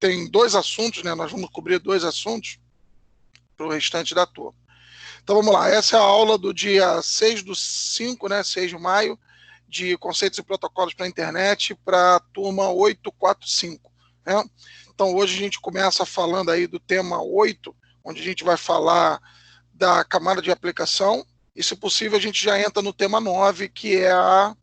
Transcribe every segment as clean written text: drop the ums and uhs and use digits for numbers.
tem 2 assuntos, né? Nós vamos cobrir 2 assuntos para o restante da turma. Então vamos lá, essa é a aula do dia 6/5, né? 6 de maio, de conceitos e protocolos para a internet, para a turma 845. Né? Então hoje a gente começa falando aí do tema 8, onde a gente vai falar da camada de aplicação, e se possível a gente já entra no tema 9, que é a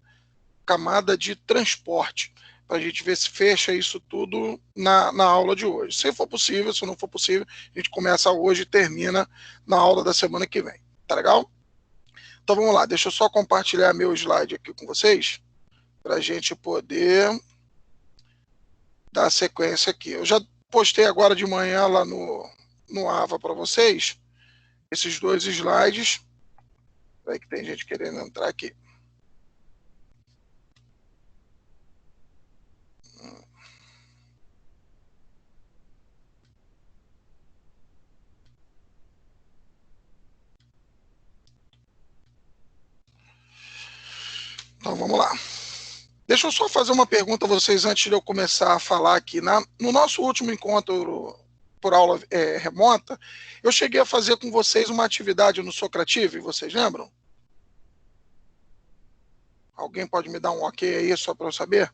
camada de transporte, para a gente ver se fecha isso tudo na aula de hoje. Se for possível, se não for possível, a gente começa hoje e termina na aula da semana que vem. Tá legal? Então vamos lá, deixa eu só compartilhar meu slide aqui com vocês, para a gente poder dar sequência aqui. Eu já postei agora de manhã lá no AVA para vocês, esses 2 slides. Aí que tem gente querendo entrar aqui. Então vamos lá. Deixa eu só fazer uma pergunta a vocês antes de eu começar a falar aqui. No nosso último encontro por aula remota, eu cheguei a fazer com vocês uma atividade no Socrative, vocês lembram? Alguém pode me dar um ok aí, só para eu saber?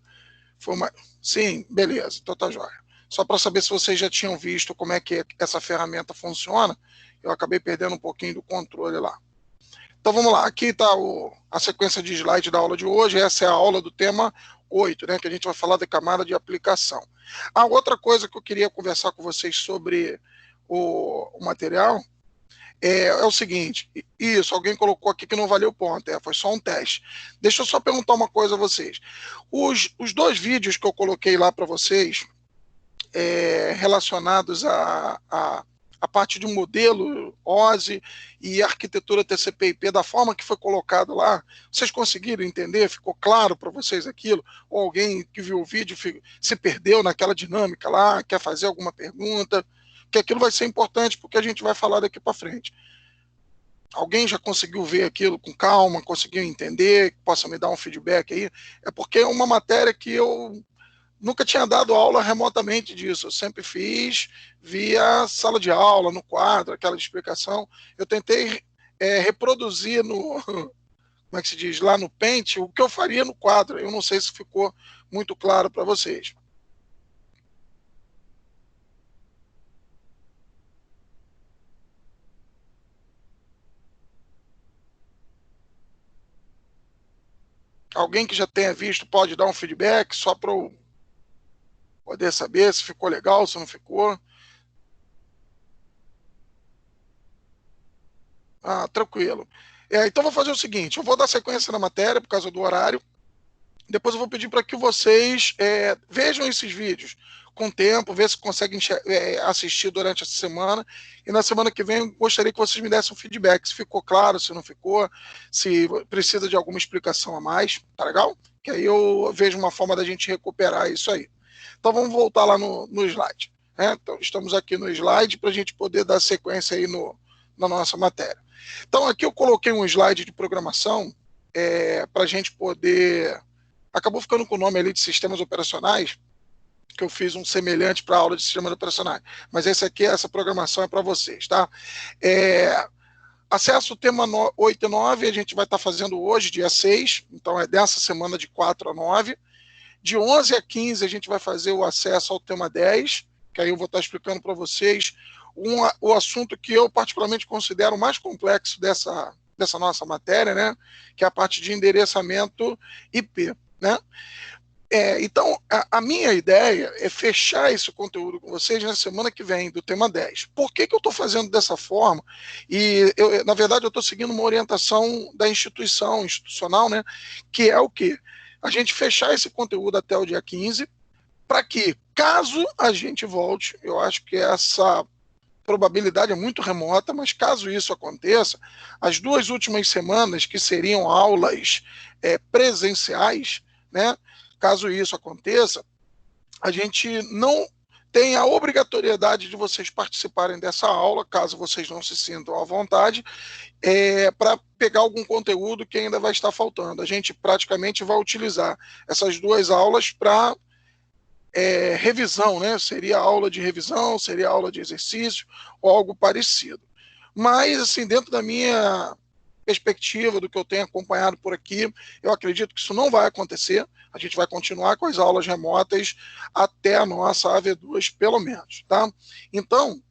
Sim, beleza, então tá jóia. Só para saber se vocês já tinham visto como é que essa ferramenta funciona, eu acabei perdendo um pouquinho do controle lá. Então vamos lá, aqui está a sequência de slide da aula de hoje, essa é a aula do tema 8, né, que a gente vai falar da camada de aplicação. A outra coisa que eu queria conversar com vocês sobre o material é o seguinte, isso, alguém colocou aqui que não valeu ponto, foi só um teste. Deixa eu só perguntar uma coisa a vocês. Os 2 vídeos que eu coloquei lá para vocês, relacionados a parte de modelo OSI e arquitetura TCP/IP, da forma que foi colocado lá, vocês conseguiram entender? Ficou claro para vocês aquilo? Ou alguém que viu o vídeo se perdeu naquela dinâmica lá, quer fazer alguma pergunta? Que aquilo vai ser importante porque a gente vai falar daqui para frente. Alguém já conseguiu ver aquilo com calma, conseguiu entender, possa me dar um feedback aí? É porque é uma matéria que eu nunca tinha dado aula remotamente disso, eu sempre fiz via sala de aula, no quadro, aquela explicação. Eu tentei reproduzir como é que se diz, lá no Paint, o que eu faria no quadro. Eu não sei se ficou muito claro para vocês. Alguém que já tenha visto pode dar um feedback, só para eu poder saber se ficou legal, se não ficou. Tranquilo. Então vou fazer o seguinte, eu vou dar sequência na matéria por causa do horário. Depois eu vou pedir para que vocês vejam esses vídeos com tempo, ver se conseguem assistir durante essa semana. E na semana que vem eu gostaria que vocês me dessem um feedback, se ficou claro, se não ficou, se precisa de alguma explicação a mais, tá legal? Que aí eu vejo uma forma da gente recuperar isso aí. Então vamos voltar lá no slide. Então estamos aqui no slide para a gente poder dar sequência aí na nossa matéria. Então aqui eu coloquei um slide de programação para a gente poder... Acabou ficando com o nome ali de sistemas operacionais, que eu fiz um semelhante para a aula de sistemas operacionais. Mas essa programação é para vocês, tá? Acesso o tema 8 e 9, a gente vai estar fazendo hoje, dia 6, então é dessa semana de 4 a 9. De 11 a 15 a gente vai fazer o acesso ao tema 10, que aí eu vou estar explicando para vocês o assunto que eu particularmente considero mais complexo dessa nossa matéria, né? Que é a parte de endereçamento IP, né? Então, a minha ideia é fechar esse conteúdo com vocês na semana que vem, do tema 10. Por que eu estou fazendo dessa forma? E, na verdade, eu estou seguindo uma orientação da institucional, né? Que é o quê? A gente fechar esse conteúdo até o dia 15, para que, caso a gente volte, eu acho que essa probabilidade é muito remota, mas caso isso aconteça, as 2 últimas semanas, que seriam aulas presenciais, né? Caso isso aconteça, a gente não tem a obrigatoriedade de vocês participarem dessa aula, caso vocês não se sintam à vontade, para pegar algum conteúdo que ainda vai estar faltando. A gente praticamente vai utilizar essas 2 aulas para revisão, né? Seria aula de revisão, seria aula de exercício ou algo parecido. Mas, assim, dentro da minha perspectiva, do que eu tenho acompanhado por aqui, eu acredito que isso não vai acontecer. A gente vai continuar com as aulas remotas até a nossa AV2, pelo menos, tá? Então,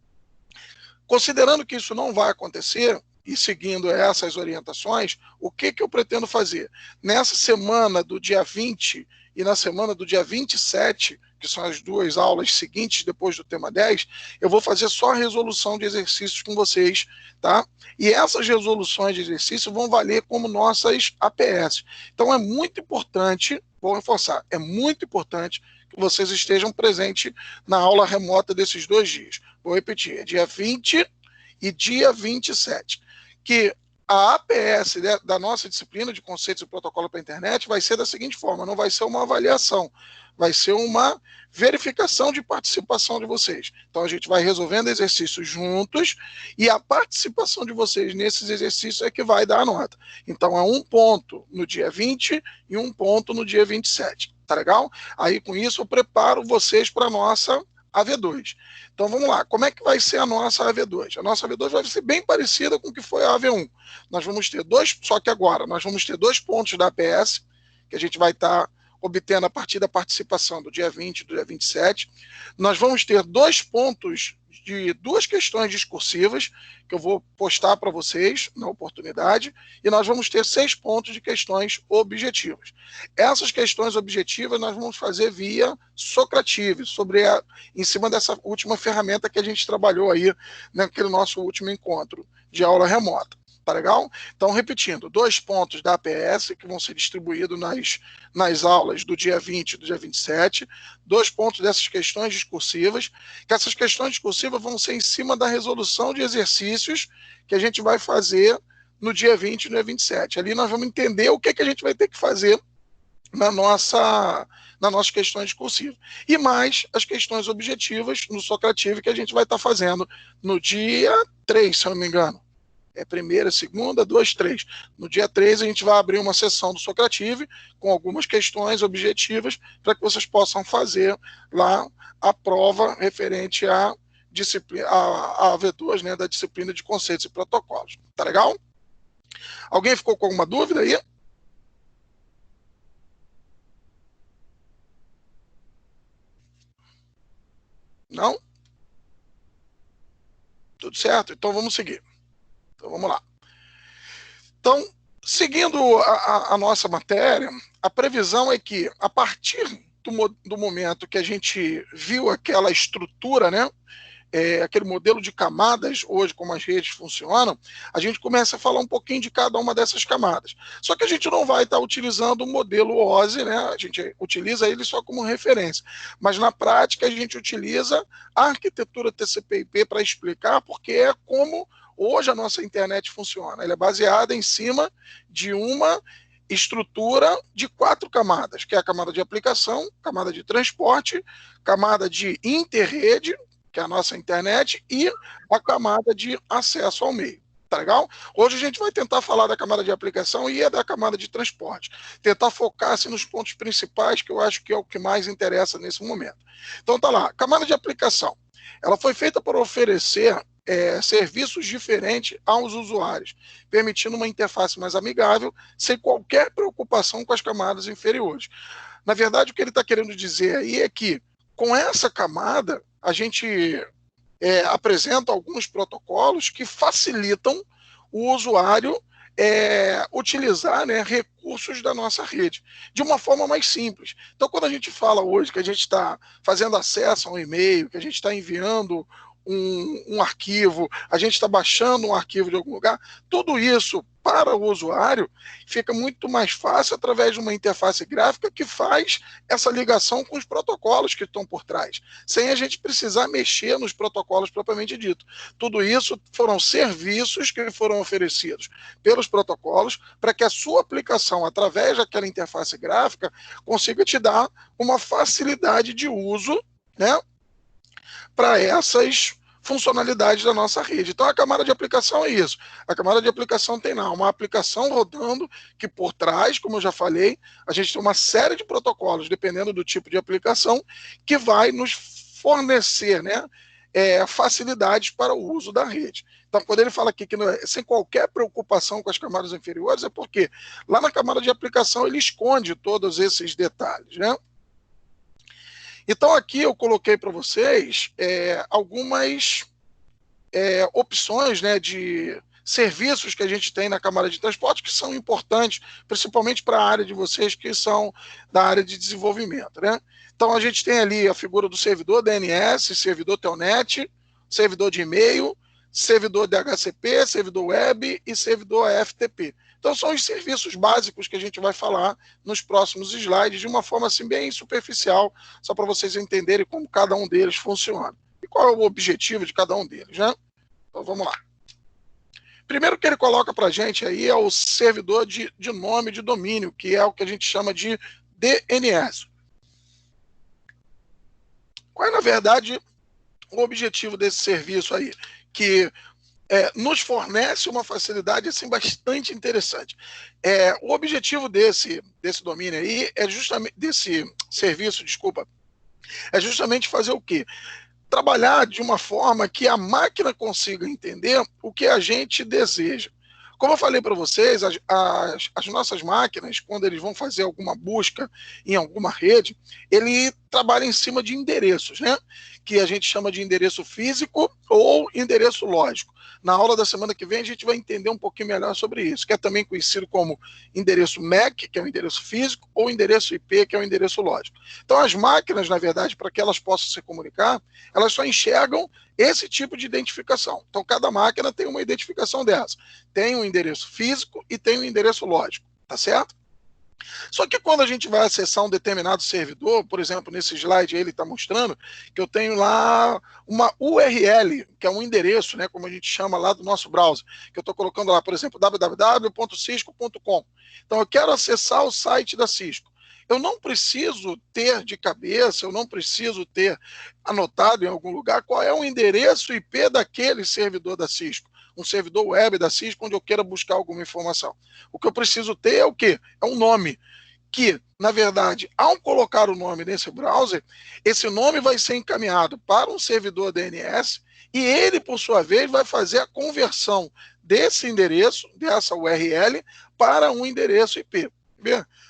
considerando que isso não vai acontecer, e seguindo essas orientações, o que eu pretendo fazer? Nessa semana do dia 20 e na semana do dia 27, que são as duas aulas seguintes depois do tema 10, eu vou fazer só a resolução de exercícios com vocês, tá? E essas resoluções de exercício vão valer como nossas APS. Então é muito importante, vou reforçar, é muito importante que vocês estejam presentes na aula remota desses 2 dias. Vou repetir, é dia 20 e dia 27. Que a APS da nossa disciplina de conceitos e protocolo para a internet vai ser da seguinte forma, não vai ser uma avaliação, vai ser uma verificação de participação de vocês. Então a gente vai resolvendo exercícios juntos e a participação de vocês nesses exercícios é que vai dar a nota. Então é 1 ponto no dia 20 e 1 ponto no dia 27. Tá legal? Aí com isso eu preparo vocês para a nossa AV2. Então vamos lá, como é que vai ser a nossa AV2? A nossa AV2 vai ser bem parecida com o que foi a AV1. Nós vamos ter só que agora nós vamos ter 2 pontos da APS, que a gente vai estar obtendo a partir da participação do dia 20 e do dia 27. Nós vamos ter 2 pontos de 2 questões discursivas, que eu vou postar para vocês na oportunidade, e nós vamos ter 6 pontos de questões objetivas. Essas questões objetivas nós vamos fazer via Socrative, em cima dessa última ferramenta que a gente trabalhou aí naquele nosso último encontro de aula remota. Tá legal? Então, repetindo, 2 pontos da APS que vão ser distribuídos nas aulas do dia 20 e do dia 27, 2 pontos dessas questões discursivas, que essas questões discursivas vão ser em cima da resolução de exercícios que a gente vai fazer no dia 20 e no dia 27. Ali nós vamos entender o que a gente vai ter que fazer nas nossas questões discursivas. E mais as questões objetivas no Socrative que a gente vai estar fazendo no dia 3, se eu não me engano. É primeira, segunda, 2, 3. No dia 3 a gente vai abrir uma sessão do Socrative com algumas questões objetivas para que vocês possam fazer lá a prova referente à disciplina, a AV2, né, da disciplina de conceitos e protocolos. Tá legal? Alguém ficou com alguma dúvida aí? Não? Tudo certo? Então vamos seguir. Então vamos lá. Então, seguindo a nossa matéria, a previsão é que, a partir do momento que a gente viu aquela estrutura, né, aquele modelo de camadas, hoje, como as redes funcionam, a gente começa a falar um pouquinho de cada uma dessas camadas. Só que a gente não vai estar utilizando o modelo OSI, né? A gente utiliza ele só como referência. Mas, na prática, a gente utiliza a arquitetura TCP/IP para explicar, porque é como hoje a nossa internet funciona. Ela é baseada em cima de uma estrutura de 4 camadas, que é a camada de aplicação, camada de transporte, camada de interrede, que é a nossa internet, e a camada de acesso ao meio. Tá legal? Hoje a gente vai tentar falar da camada de aplicação e da camada de transporte. Tentar focar assim, nos pontos principais, que eu acho que é o que mais interessa nesse momento. Então tá lá, camada de aplicação. Ela foi feita para oferecer serviços diferentes aos usuários, permitindo uma interface mais amigável, sem qualquer preocupação com as camadas inferiores. Na verdade, o que ele está querendo dizer aí é que, com essa camada, a gente apresenta alguns protocolos que facilitam o usuário utilizar, né, recursos da nossa rede de uma forma mais simples. Então, quando a gente fala hoje que a gente está fazendo acesso a um e-mail, que a gente está enviando um arquivo, a gente está baixando um arquivo de algum lugar, tudo isso para o usuário fica muito mais fácil através de uma interface gráfica que faz essa ligação com os protocolos que estão por trás, sem a gente precisar mexer nos protocolos propriamente dito. Tudo isso foram serviços que foram oferecidos pelos protocolos para que a sua aplicação, através daquela interface gráfica, consiga te dar uma facilidade de uso, né, para essas funcionalidades da nossa rede. Então, a camada de aplicação é isso. A camada de aplicação tem lá uma aplicação rodando que por trás, como eu já falei, a gente tem uma série de protocolos, dependendo do tipo de aplicação, que vai nos fornecer, né, facilidades para o uso da rede. Então, quando ele fala aqui que não é, sem qualquer preocupação com as camadas inferiores, é porque lá na camada de aplicação ele esconde todos esses detalhes, né? Então, aqui eu coloquei para vocês algumas opções, né, de serviços que a gente tem na camada de transporte que são importantes, principalmente para a área de vocês que são da área de desenvolvimento, né? Então, a gente tem ali a figura do servidor DNS, servidor Telnet, servidor de e-mail, servidor DHCP, servidor web e servidor FTP. Então, são os serviços básicos que a gente vai falar nos próximos slides, de uma forma assim bem superficial, só para vocês entenderem como cada um deles funciona. E qual é o objetivo de cada um deles, né? Então, vamos lá. Primeiro que ele coloca para a gente aí é o servidor de nome de domínio, que é o que a gente chama de DNS. Qual é, na verdade, o objetivo desse serviço aí? Que nos fornece uma facilidade assim, bastante interessante. O objetivo desse domínio aí é justamente, desse serviço, desculpa, é justamente fazer o quê? Trabalhar de uma forma que a máquina consiga entender o que a gente deseja. Como eu falei para vocês, as nossas máquinas, quando eles vão fazer alguma busca em alguma rede, ele trabalha em cima de endereços, né? Que a gente chama de endereço físico ou endereço lógico. Na aula da semana que vem a gente vai entender um pouquinho melhor sobre isso, que é também conhecido como endereço MAC, que é o endereço físico, ou endereço IP, que é o endereço lógico. Então as máquinas, na verdade, para que elas possam se comunicar, elas só enxergam esse tipo de identificação. Então cada máquina tem uma identificação dessa. Tem um endereço físico e tem um endereço lógico, tá certo? Só que quando a gente vai acessar um determinado servidor, por exemplo, nesse slide ele está mostrando que eu tenho lá uma URL, que é um endereço, né, como a gente chama lá do nosso browser, que eu estou colocando lá, por exemplo, www.cisco.com. Então eu quero acessar o site da Cisco. Eu não preciso ter de cabeça, eu não preciso ter anotado em algum lugar qual é o endereço IP daquele servidor da Cisco, um servidor web da Cisco onde eu queira buscar alguma informação. O que eu preciso ter é o quê? É um nome que, na verdade, ao colocar o nome nesse browser, esse nome vai ser encaminhado para um servidor DNS e ele, por sua vez, vai fazer a conversão desse endereço, dessa URL, para um endereço IP.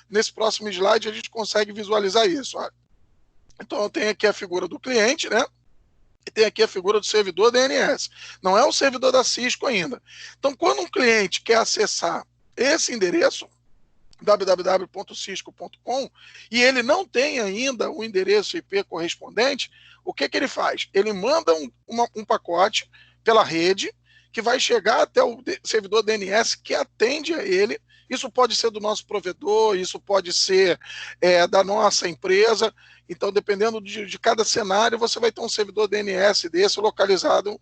Nesse próximo slide a gente consegue visualizar isso. Olha. Então eu tenho aqui a figura do cliente, né? E tem aqui a figura do servidor DNS. Não é o servidor da Cisco ainda. Então, quando um cliente quer acessar esse endereço, www.cisco.com, e ele não tem ainda o endereço IP correspondente, o que ele faz? Ele manda um pacote pela rede que vai chegar até o servidor DNS que atende a ele. Isso pode ser do nosso provedor, isso pode ser da nossa empresa. Então, dependendo de cada cenário, você vai ter um servidor DNS desse localizado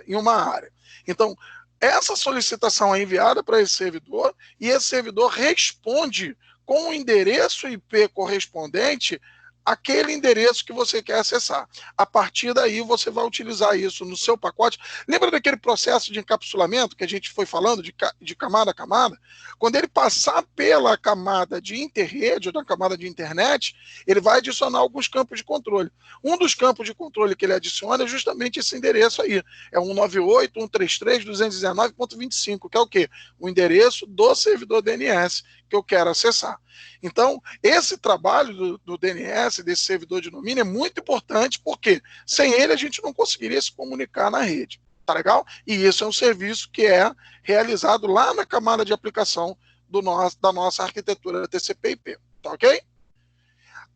em uma área. Então, essa solicitação é enviada para esse servidor e esse servidor responde com o endereço IP correspondente àquele endereço que você quer acessar. A partir daí, você vai utilizar isso no seu pacote. Lembra daquele processo de encapsulamento que a gente foi falando de camada a camada? Quando ele passar pela camada de interrede ou da camada de internet, ele vai adicionar alguns campos de controle. Um dos campos de controle que ele adiciona é justamente esse endereço aí. É 198.133.219.25, que é o quê? O endereço do servidor DNS que eu quero acessar. Então, esse trabalho do DNS, desse servidor de domínio, é muito importante, porque sem ele a gente não conseguiria se comunicar na rede. Tá legal? E isso é um serviço que é realizado lá na camada de aplicação da nossa arquitetura TCP/IP. Tá ok?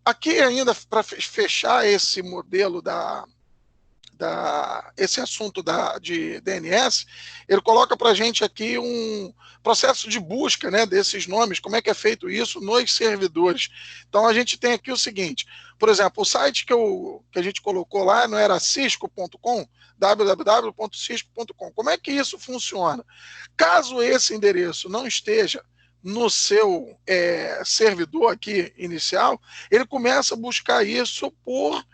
Aqui ainda, para fechar esse modelo esse assunto de DNS, ele coloca para a gente aqui um processo de busca, né, desses nomes, como é que é feito isso nos servidores. Então a gente tem aqui o seguinte, por exemplo, o site que a gente colocou lá não era cisco.com, www.cisco.com. Como é que isso funciona? Caso esse endereço não esteja no seu servidor aqui inicial, ele começa a buscar isso por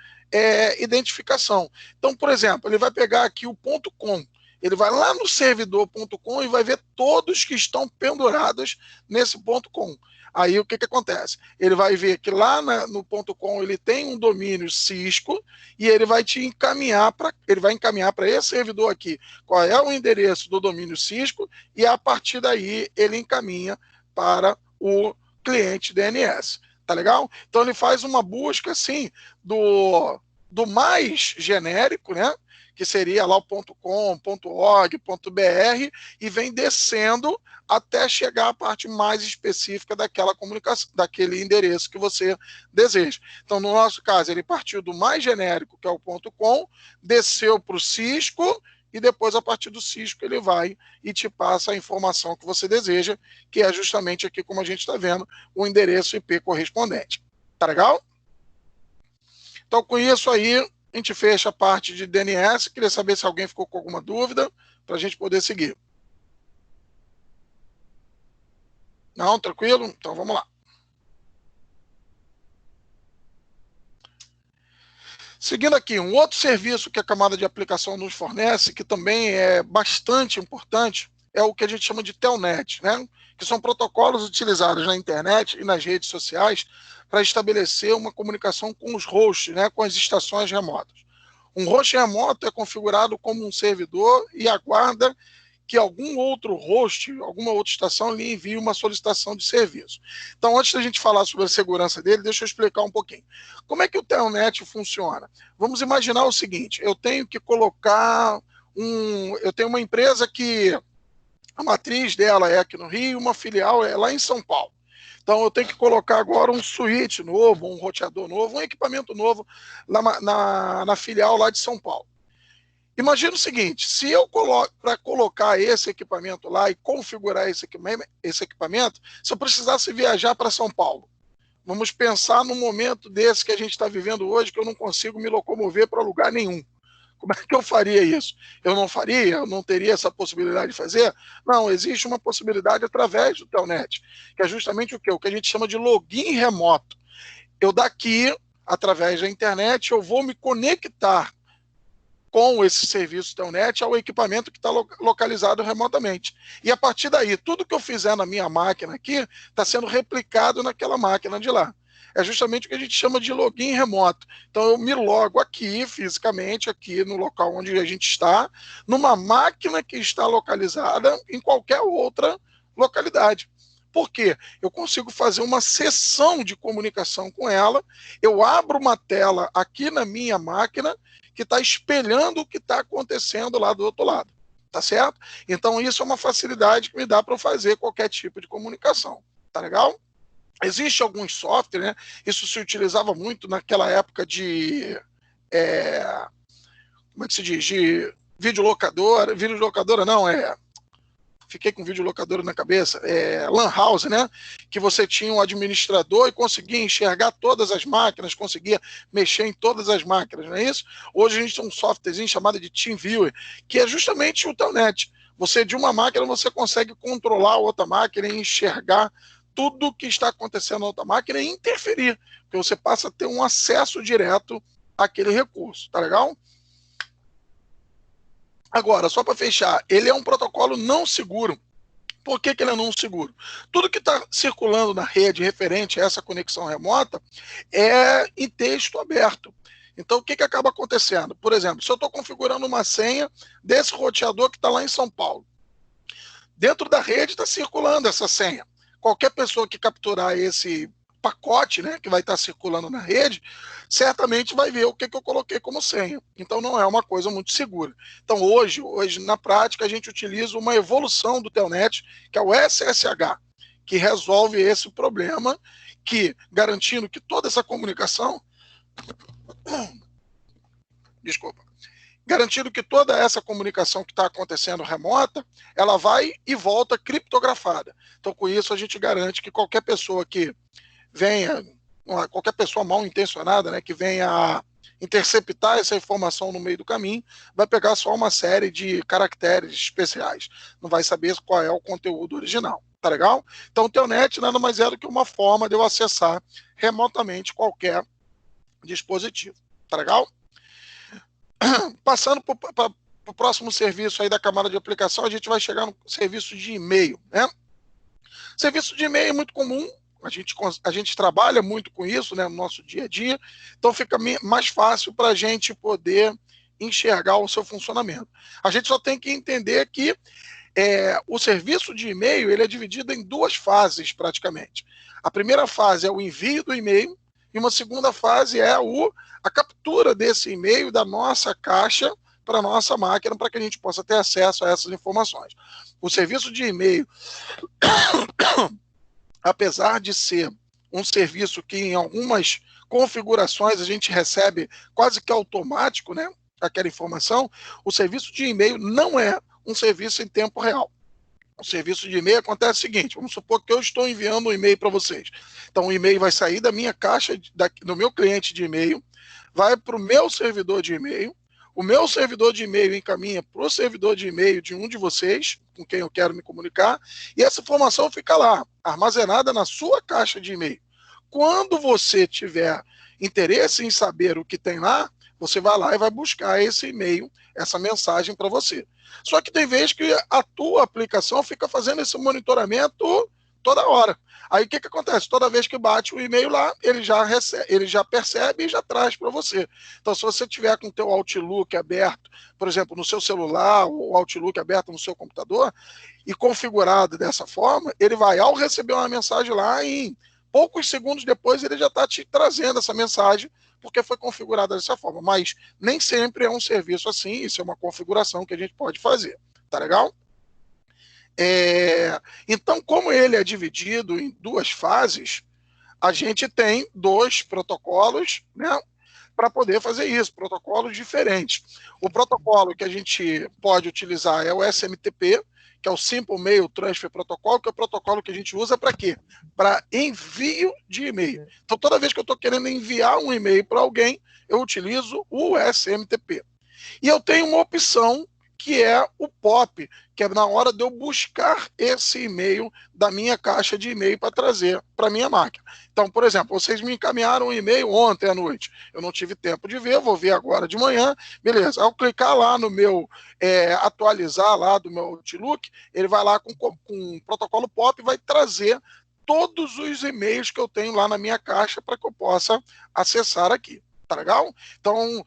identificação. Então, por exemplo, ele vai pegar aqui o .com, ele vai lá no servidor.com e vai ver todos que estão pendurados nesse .com. Aí o que acontece? Ele vai ver que lá no .com ele tem um domínio Cisco e ele vai encaminhar para esse servidor aqui qual é o endereço do domínio Cisco e a partir daí ele encaminha para o cliente DNS. Tá legal? Então ele faz uma busca assim do mais genérico, né? Que seria lá o .com, .org, .br, e vem descendo até chegar à parte mais específica daquela comunicação, daquele endereço que você deseja. Então, no nosso caso, ele partiu do mais genérico, que é o .com, desceu para o Cisco, e depois, a partir do Cisco, ele vai e te passa a informação que você deseja, que é justamente aqui, como a gente está vendo, o endereço IP correspondente. Tá legal? Então, com isso aí, a gente fecha a parte de DNS. Queria saber se alguém ficou com alguma dúvida para a gente poder seguir. Não? Tranquilo? Então vamos lá. Seguindo aqui, um outro serviço que a camada de aplicação nos fornece, que também é bastante importante, é o que a gente chama de Telnet, né? Que são protocolos utilizados na internet e nas redes sociais para estabelecer uma comunicação com os hosts, né? Com as estações remotas. Um host remoto é configurado como um servidor e aguarda que algum outro host, alguma outra estação lhe envie uma solicitação de serviço. Então, antes da gente falar sobre a segurança dele, deixa eu explicar um pouquinho. Como é que o Telnet funciona? Vamos imaginar o seguinte, eu tenho que colocar eu tenho uma empresa que a matriz dela é aqui no Rio, uma filial é lá em São Paulo. Então, eu tenho que colocar agora um switch novo, um roteador novo, um equipamento novo na filial lá de São Paulo. Imagina o seguinte, se eu para colocar esse equipamento lá e configurar esse equipamento, se eu precisasse viajar para São Paulo, vamos pensar num momento desse que a gente está vivendo hoje, que eu não consigo me locomover para lugar nenhum. Como é que eu faria isso? Eu não faria? Eu não teria essa possibilidade de fazer? Não, existe uma possibilidade através do Telnet, que é justamente o quê? O que a gente chama de login remoto. Eu daqui, através da internet, eu vou me conectar com esse serviço Telnet ao equipamento que está localizado remotamente. E a partir daí, tudo que eu fizer na minha máquina aqui está sendo replicado naquela máquina de lá. É justamente o que a gente chama de login remoto. Então, eu me logo aqui, fisicamente, aqui no local onde a gente está, numa máquina que está localizada em qualquer outra localidade. Por quê? Eu consigo fazer uma sessão de comunicação com ela, eu abro uma tela aqui na minha máquina que está espelhando o que está acontecendo lá do outro lado. Tá certo? Então, isso é uma facilidade que me dá para fazer qualquer tipo de comunicação. Tá legal? Existe alguns softwares, né? Isso se utilizava muito naquela época de... como é que se diz? De videolocadora. Videolocadora não, fiquei com videolocadora na cabeça, Lan House, né? Que você tinha um administrador e conseguia enxergar todas as máquinas, conseguia mexer em todas as máquinas, não é isso? Hoje a gente tem um softwarezinho chamado de TeamViewer, que é justamente o Telnet. Você, de uma máquina, você consegue controlar a outra máquina e enxergar tudo o que está acontecendo na outra máquina e interferir, porque você passa a ter um acesso direto àquele recurso, tá legal? Agora, só para fechar, ele é um protocolo não seguro. Por que ele é não seguro? Tudo que está circulando na rede referente a essa conexão remota é em texto aberto. Então, o que acaba acontecendo? Por exemplo, se eu estou configurando uma senha desse roteador que está lá em São Paulo, dentro da rede está circulando essa senha. Qualquer pessoa que capturar esse pacote, né, que vai estar circulando na rede, certamente vai ver o que eu coloquei como senha. Então, não é uma coisa muito segura. Então, hoje na prática, a gente utiliza uma evolução do Telnet, que é o SSH, que resolve esse problema, que garantindo que toda essa comunicação... Desculpa. Garantindo que toda essa comunicação que está acontecendo remota, ela vai e volta criptografada. Então, com isso, a gente garante que qualquer pessoa que venha, qualquer pessoa mal intencionada, né, que venha a interceptar essa informação no meio do caminho, vai pegar só uma série de caracteres especiais, não vai saber qual é o conteúdo original. Tá legal? Então o Telnet nada mais é do que uma forma de eu acessar remotamente qualquer dispositivo. Tá legal? Passando para o próximo serviço aí da camada de aplicação, a gente vai chegar no serviço de e-mail, né? Serviço de e-mail é muito comum, a gente trabalha muito com isso, né, no nosso dia a dia, então fica mais fácil para a gente poder enxergar o seu funcionamento. A gente só tem que entender que o serviço de e-mail ele é dividido em duas fases, praticamente. A primeira fase é o envio do e-mail, e uma segunda fase é a captura desse e-mail da nossa caixa para a nossa máquina, para que a gente possa ter acesso a essas informações. O serviço de e-mail, apesar de ser um serviço que em algumas configurações a gente recebe quase que automático, né, aquela informação, o serviço de e-mail não é um serviço em tempo real. O serviço de e-mail acontece o seguinte, vamos supor que eu estou enviando um e-mail para vocês. Então o e-mail vai sair da minha caixa, do meu cliente de e-mail, vai para o meu servidor de e-mail, o meu servidor de e-mail encaminha para o servidor de e-mail de um de vocês, com quem eu quero me comunicar, e essa informação fica lá, armazenada na sua caixa de e-mail. Quando você tiver interesse em saber o que tem lá, você vai lá e vai buscar esse e-mail, essa mensagem para você. Só que tem vezes que a tua aplicação fica fazendo esse monitoramento toda hora. Aí o que acontece? Toda vez que bate o e-mail lá, ele já percebe e já traz para você. Então, se você tiver com o teu Outlook aberto, por exemplo, no seu celular, ou Outlook aberto no seu computador, e configurado dessa forma, ele vai, ao receber uma mensagem lá, em poucos segundos depois, ele já está te trazendo essa mensagem, porque foi configurada dessa forma. Mas nem sempre é um serviço assim, isso é uma configuração que a gente pode fazer. Tá legal? Então, como ele é dividido em duas fases, a gente tem dois protocolos, né, para poder fazer isso, protocolos diferentes. O protocolo que a gente pode utilizar é o SMTP, que é o Simple Mail Transfer Protocol, que é o protocolo que a gente usa para quê? Para envio de e-mail. Então, toda vez que eu estou querendo enviar um e-mail para alguém, eu utilizo o SMTP. E eu tenho uma opção que é o POP, que é na hora de eu buscar esse e-mail da minha caixa de e-mail para trazer para a minha máquina. Então, por exemplo, vocês me encaminharam um e-mail ontem à noite. Eu não tive tempo de ver, vou ver agora de manhã. Beleza, ao clicar lá no meu, atualizar lá do meu Outlook, ele vai lá com o protocolo POP e vai trazer todos os e-mails que eu tenho lá na minha caixa para que eu possa acessar aqui. Tá legal? Então,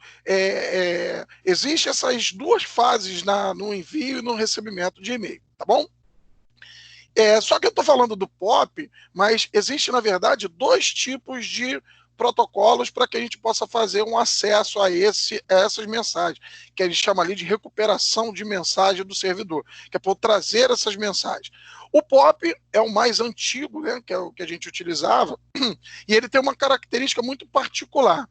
existem essas duas fases no envio e no recebimento de e-mail, tá bom? Só que eu estou falando do POP, mas existe, na verdade, dois tipos de protocolos para que a gente possa fazer um acesso a essas mensagens, que a gente chama ali de recuperação de mensagem do servidor, que é para trazer essas mensagens. O POP é o mais antigo, né, que é o que a gente utilizava, e ele tem uma característica muito particular.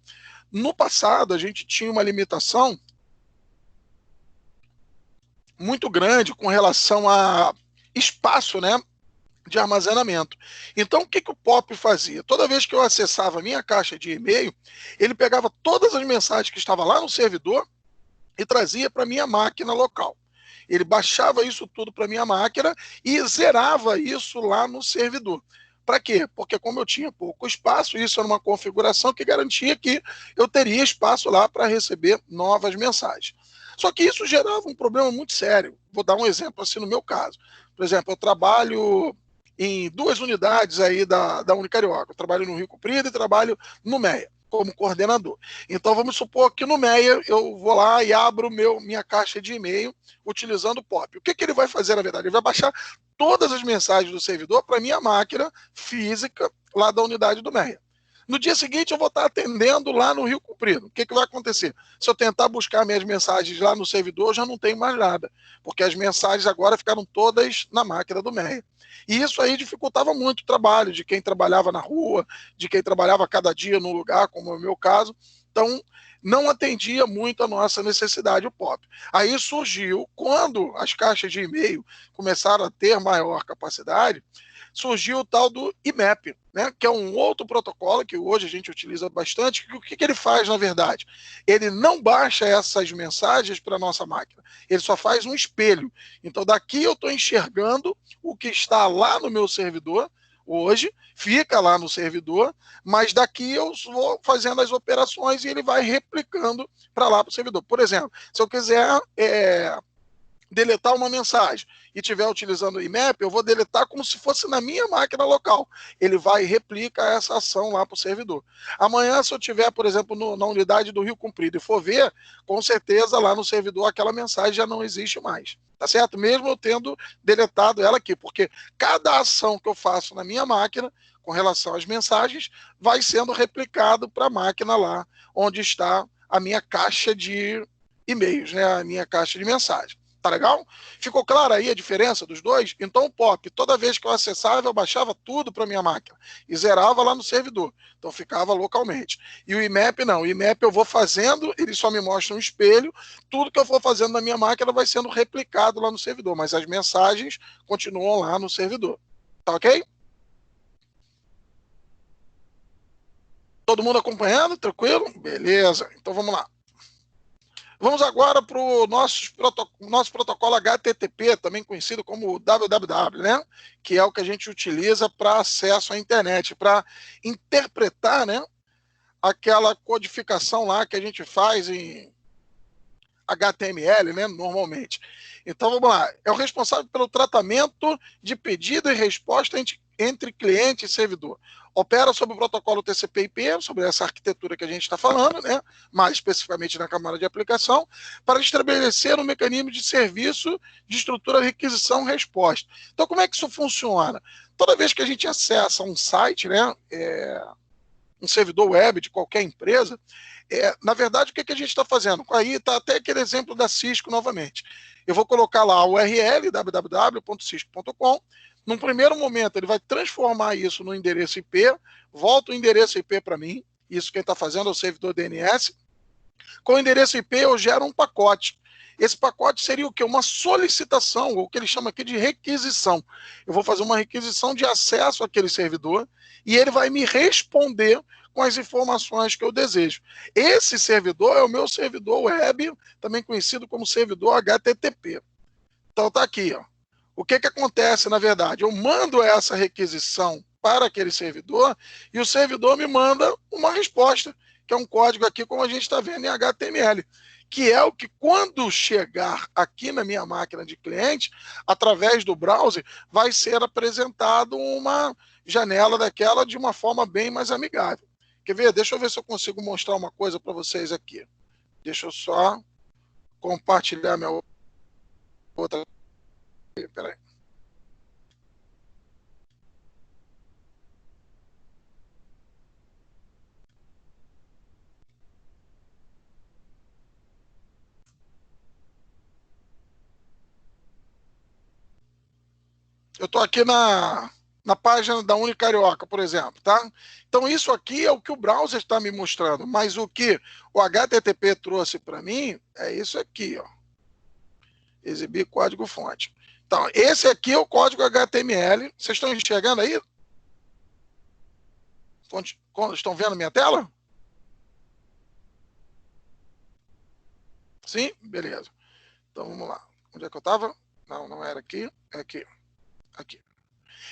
No passado, a gente tinha uma limitação muito grande com relação a espaço, né, de armazenamento. Então, o que o POP fazia? Toda vez que eu acessava a minha caixa de e-mail, ele pegava todas as mensagens que estavam lá no servidor e trazia para a minha máquina local. Ele baixava isso tudo para a minha máquina e zerava isso lá no servidor. Para quê? Porque como eu tinha pouco espaço, isso era uma configuração que garantia que eu teria espaço lá para receber novas mensagens. Só que isso gerava um problema muito sério. Vou dar um exemplo assim no meu caso. Por exemplo, eu trabalho em duas unidades aí da Unicarioca. Eu trabalho no Rio Comprido e trabalho no MEA como coordenador. Então vamos supor que no MEA eu vou lá e abro minha caixa de e-mail utilizando o POP. O que ele vai fazer, na verdade? Ele vai baixar todas as mensagens do servidor para a minha máquina física lá da unidade do MEA. No dia seguinte eu vou estar atendendo lá no Rio Comprido. O que vai acontecer? Se eu tentar buscar minhas mensagens lá no servidor, eu já não tenho mais nada, porque as mensagens agora ficaram todas na máquina do MEA. E isso aí dificultava muito o trabalho de quem trabalhava na rua, de quem trabalhava cada dia num lugar, como é o meu caso. Então, não atendia muito a nossa necessidade, o POP. Aí surgiu, quando as caixas de e-mail começaram a ter maior capacidade, surgiu o tal do IMAP, né, que é um outro protocolo que hoje a gente utiliza bastante. O que ele faz, na verdade? Ele não baixa essas mensagens para a nossa máquina, ele só faz um espelho. Então, daqui eu estou enxergando o que está lá no meu servidor hoje, fica lá no servidor, mas daqui eu vou fazendo as operações e ele vai replicando para lá para o servidor. Por exemplo, se eu quiser deletar uma mensagem e estiver utilizando o IMAP, eu vou deletar como se fosse na minha máquina local. Ele vai e replica essa ação lá para o servidor. Amanhã, se eu tiver, por exemplo, na unidade do Rio Comprido e for ver, com certeza lá no servidor aquela mensagem já não existe mais. Tá certo? Mesmo eu tendo deletado ela aqui, porque cada ação que eu faço na minha máquina, com relação às mensagens, vai sendo replicado para a máquina lá, onde está a minha caixa de e-mails, né? A minha caixa de mensagem. Tá legal? Ficou clara aí a diferença dos dois? Então o POP, toda vez que eu acessava, eu baixava tudo para minha máquina e zerava lá no servidor. Então ficava localmente. E o IMAP não. O IMAP eu vou fazendo, ele só me mostra um espelho, tudo que eu for fazendo na minha máquina vai sendo replicado lá no servidor, mas as mensagens continuam lá no servidor. Tá ok? Todo mundo acompanhando? Tranquilo? Beleza. Então vamos lá. Vamos agora para o nosso protocolo HTTP, também conhecido como www, né? Que é o que a gente utiliza para acesso à internet, para interpretar, né, aquela codificação lá que a gente faz em HTML, né, normalmente. Então vamos lá. É o responsável pelo tratamento de pedido e resposta entre cliente e servidor. Opera sobre o protocolo TCP/IP, sobre essa arquitetura que a gente está falando, né? Mais especificamente na camada de aplicação, para estabelecer um mecanismo de serviço de estrutura de requisição-resposta. Então, como é que isso funciona? Toda vez que a gente acessa um site, né, um servidor web de qualquer empresa, na verdade, o que a gente está fazendo? Aí está até aquele exemplo da Cisco novamente. Eu vou colocar lá a URL, www.cisco.com. Num primeiro momento, ele vai transformar isso no endereço IP, volta o endereço IP para mim, isso quem está fazendo é o servidor DNS. Com o endereço IP, eu gero um pacote. Esse pacote seria o quê? Uma solicitação, ou o que ele chama aqui de requisição. Eu vou fazer uma requisição de acesso àquele servidor e ele vai me responder com as informações que eu desejo. Esse servidor é o meu servidor web, também conhecido como servidor HTTP. Então tá aqui, ó. O que acontece, na verdade? Eu mando essa requisição para aquele servidor e o servidor me manda uma resposta, que é um código aqui, como a gente está vendo em HTML, que é o que, quando chegar aqui na minha máquina de cliente, através do browser, vai ser apresentado uma janela daquela de uma forma bem mais amigável. Quer ver? Deixa eu ver se eu consigo mostrar uma coisa para vocês aqui. Deixa eu só compartilhar minha outra. Peraí. Eu estou aqui na página da Unicarioca, por exemplo, tá? Então isso aqui é o que o browser está me mostrando, mas o que o HTTP trouxe para mim é isso aqui, ó. Exibir código-fonte. Então, esse aqui é o código HTML. Vocês estão enxergando aí? Estão vendo minha tela? Sim? Beleza. Então, vamos lá. Onde é que eu estava? Não, não era aqui. É aqui. Aqui.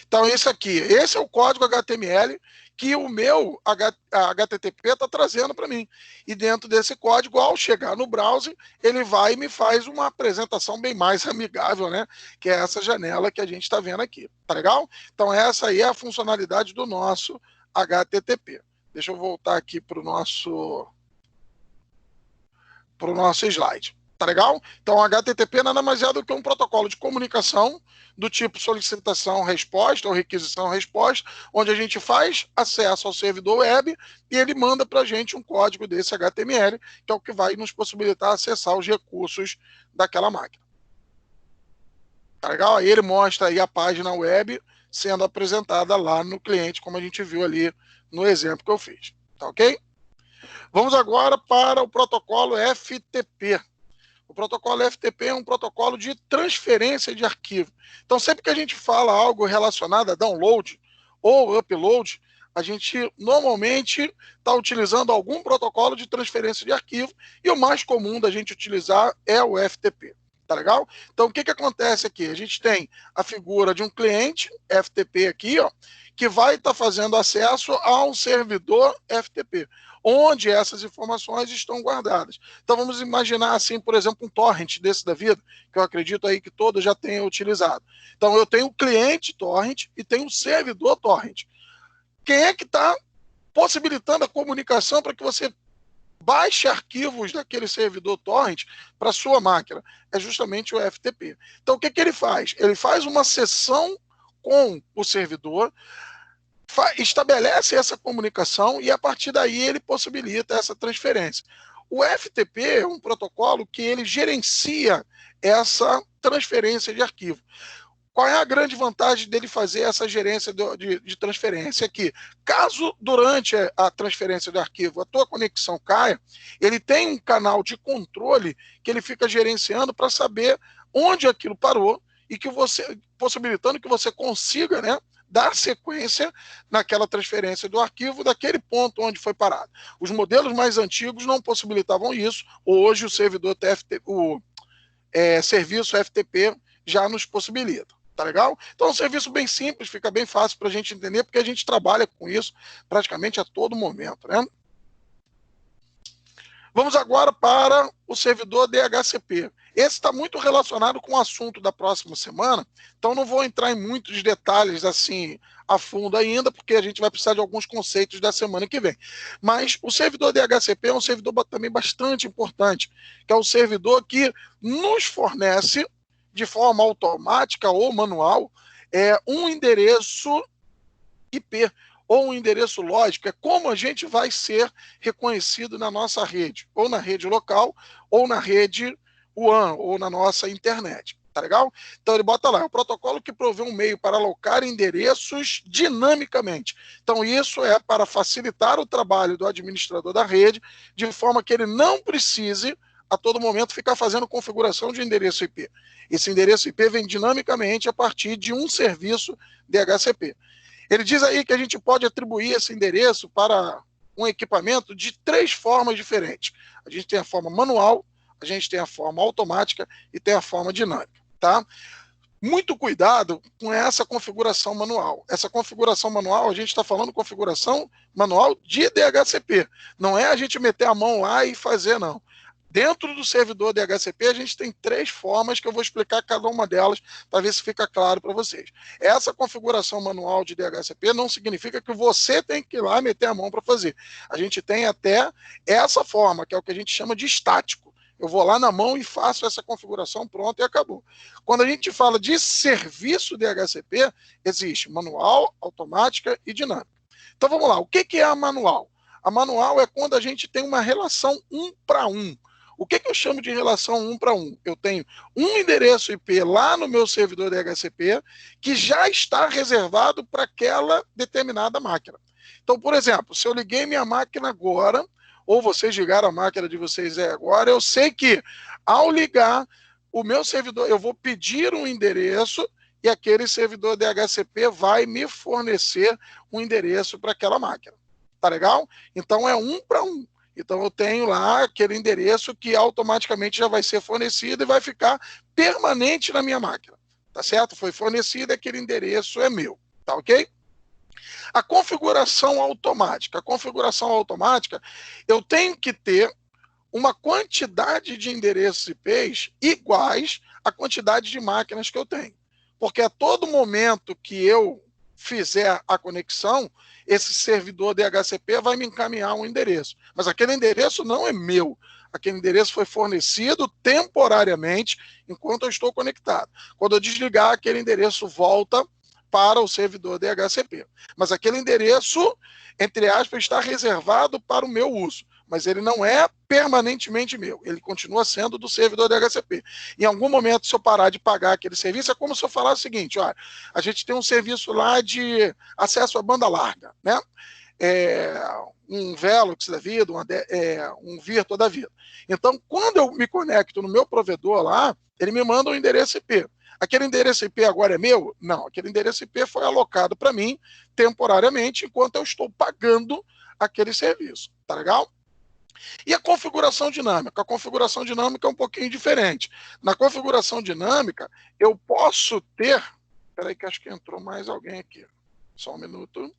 Então, esse aqui. Esse é o código HTML que o meu HTTP está trazendo para mim. E dentro desse código, ao chegar no browser, ele vai e me faz uma apresentação bem mais amigável, né? Que é essa janela que a gente está vendo aqui. Tá legal? Então, essa aí é a funcionalidade do nosso HTTP. Deixa eu voltar aqui para o nosso slide. Tá legal? Então, HTTP nada mais é do que um protocolo de comunicação do tipo solicitação-resposta ou requisição-resposta, onde a gente faz acesso ao servidor web e ele manda para a gente um código desse HTML, que é o que vai nos possibilitar acessar os recursos daquela máquina. Tá legal? Aí ele mostra aí a página web sendo apresentada lá no cliente, como a gente viu ali no exemplo que eu fiz. Tá ok? Vamos agora para o protocolo FTP. O protocolo FTP é um protocolo de transferência de arquivo. Então, sempre que a gente fala algo relacionado a download ou upload, a gente normalmente está utilizando algum protocolo de transferência de arquivo e o mais comum da gente utilizar é o FTP. Tá legal? Então, o que acontece aqui? A gente tem a figura de um cliente FTP aqui, ó, que vai estar fazendo acesso a um servidor FTP, onde essas informações estão guardadas. Então, vamos imaginar assim, por exemplo, um torrent desse da vida, que eu acredito aí que todos já tenham utilizado. Então, eu tenho o cliente torrent e tenho o servidor torrent. Quem é que está possibilitando a comunicação para que você baixe arquivos daquele servidor torrent para sua máquina? É justamente o FTP. Então, o que ele faz? Ele faz uma sessão com o servidor, estabelece essa comunicação e, a partir daí, ele possibilita essa transferência. O FTP é um protocolo que ele gerencia essa transferência de arquivo. Qual é a grande vantagem dele fazer essa gerência de transferência? Que caso durante a transferência de arquivo a tua conexão caia, ele tem um canal de controle que ele fica gerenciando para saber onde aquilo parou e que você, possibilitando que você consiga, né, dar sequência naquela transferência do arquivo daquele ponto onde foi parado. Os modelos mais antigos não possibilitavam isso. Hoje o servidor TFT, serviço FTP já nos possibilita. Tá legal? Então é um serviço bem simples, fica bem fácil para a gente entender, porque a gente trabalha com isso praticamente a todo momento, né? Vamos agora para o servidor DHCP. Esse está muito relacionado com o assunto da próxima semana, então não vou entrar em muitos detalhes assim a fundo ainda, porque a gente vai precisar de alguns conceitos da semana que vem. Mas o servidor DHCP é um servidor também bastante importante, que é o servidor que nos fornece de forma automática ou manual, um endereço IP ou um endereço lógico. É como a gente vai ser reconhecido na nossa rede, ou na rede local, ou na rede WAN, ou na nossa internet. Tá legal? Então ele bota lá, é um protocolo que provê um meio para alocar endereços dinamicamente. Então isso é para facilitar o trabalho do administrador da rede, de forma que ele não precise a todo momento ficar fazendo configuração de endereço IP. Esse endereço IP vem dinamicamente a partir de um serviço DHCP. Ele diz aí que a gente pode atribuir esse endereço para um equipamento de 3 formas diferentes. A gente tem a forma manual, a gente tem a forma automática e tem a forma dinâmica. Tá? Muito cuidado com essa configuração manual. Essa configuração manual, a gente está falando configuração manual de DHCP. Não é a gente meter a mão lá e fazer, não. Dentro do servidor DHCP, a gente tem 3 formas que eu vou explicar cada uma delas para ver se fica claro para vocês. Essa configuração manual de DHCP não significa que você tem que ir lá meter a mão para fazer. A gente tem até essa forma, que é o que a gente chama de estático. Eu vou lá na mão e faço essa configuração, pronto, e acabou. Quando a gente fala de serviço DHCP, existe manual, automática e dinâmica. Então vamos lá, o que é a manual? A manual é quando a gente tem uma relação 1 para 1. O que eu chamo de relação 1 para 1? Eu tenho um endereço IP lá no meu servidor DHCP que já está reservado para aquela determinada máquina. Então, por exemplo, se eu liguei minha máquina agora, ou vocês ligaram a máquina de vocês agora, eu sei que ao ligar o meu servidor, eu vou pedir um endereço e aquele servidor DHCP vai me fornecer um endereço para aquela máquina. Tá legal? Então é 1 para 1. Então eu tenho lá aquele endereço que automaticamente já vai ser fornecido e vai ficar permanente na minha máquina. Tá certo? Foi fornecido, aquele endereço é meu. Tá ok? A configuração automática. A configuração automática, eu tenho que ter uma quantidade de endereços IPs iguais à quantidade de máquinas que eu tenho. Porque a todo momento que eu fizer a conexão, esse servidor DHCP vai me encaminhar um endereço. Mas aquele endereço não é meu. Aquele endereço foi fornecido temporariamente enquanto eu estou conectado. Quando eu desligar, aquele endereço volta para o servidor DHCP. Mas aquele endereço, entre aspas, está reservado para o meu uso. Mas ele não é permanentemente meu. Ele continua sendo do servidor DHCP. Em algum momento, se eu parar de pagar aquele serviço, é como se eu falasse o seguinte, olha, a gente tem um serviço lá de acesso à banda larga, né? um Velox da vida, um Virtua da vida. Então, quando eu me conecto no meu provedor lá, ele me manda um endereço IP. Aquele endereço IP agora é meu? Não, aquele endereço IP foi alocado para mim temporariamente enquanto eu estou pagando aquele serviço. Tá legal? E a configuração dinâmica? A configuração dinâmica é um pouquinho diferente. Na configuração dinâmica, eu posso ter... Espera aí que acho que entrou mais alguém aqui. Só um minuto.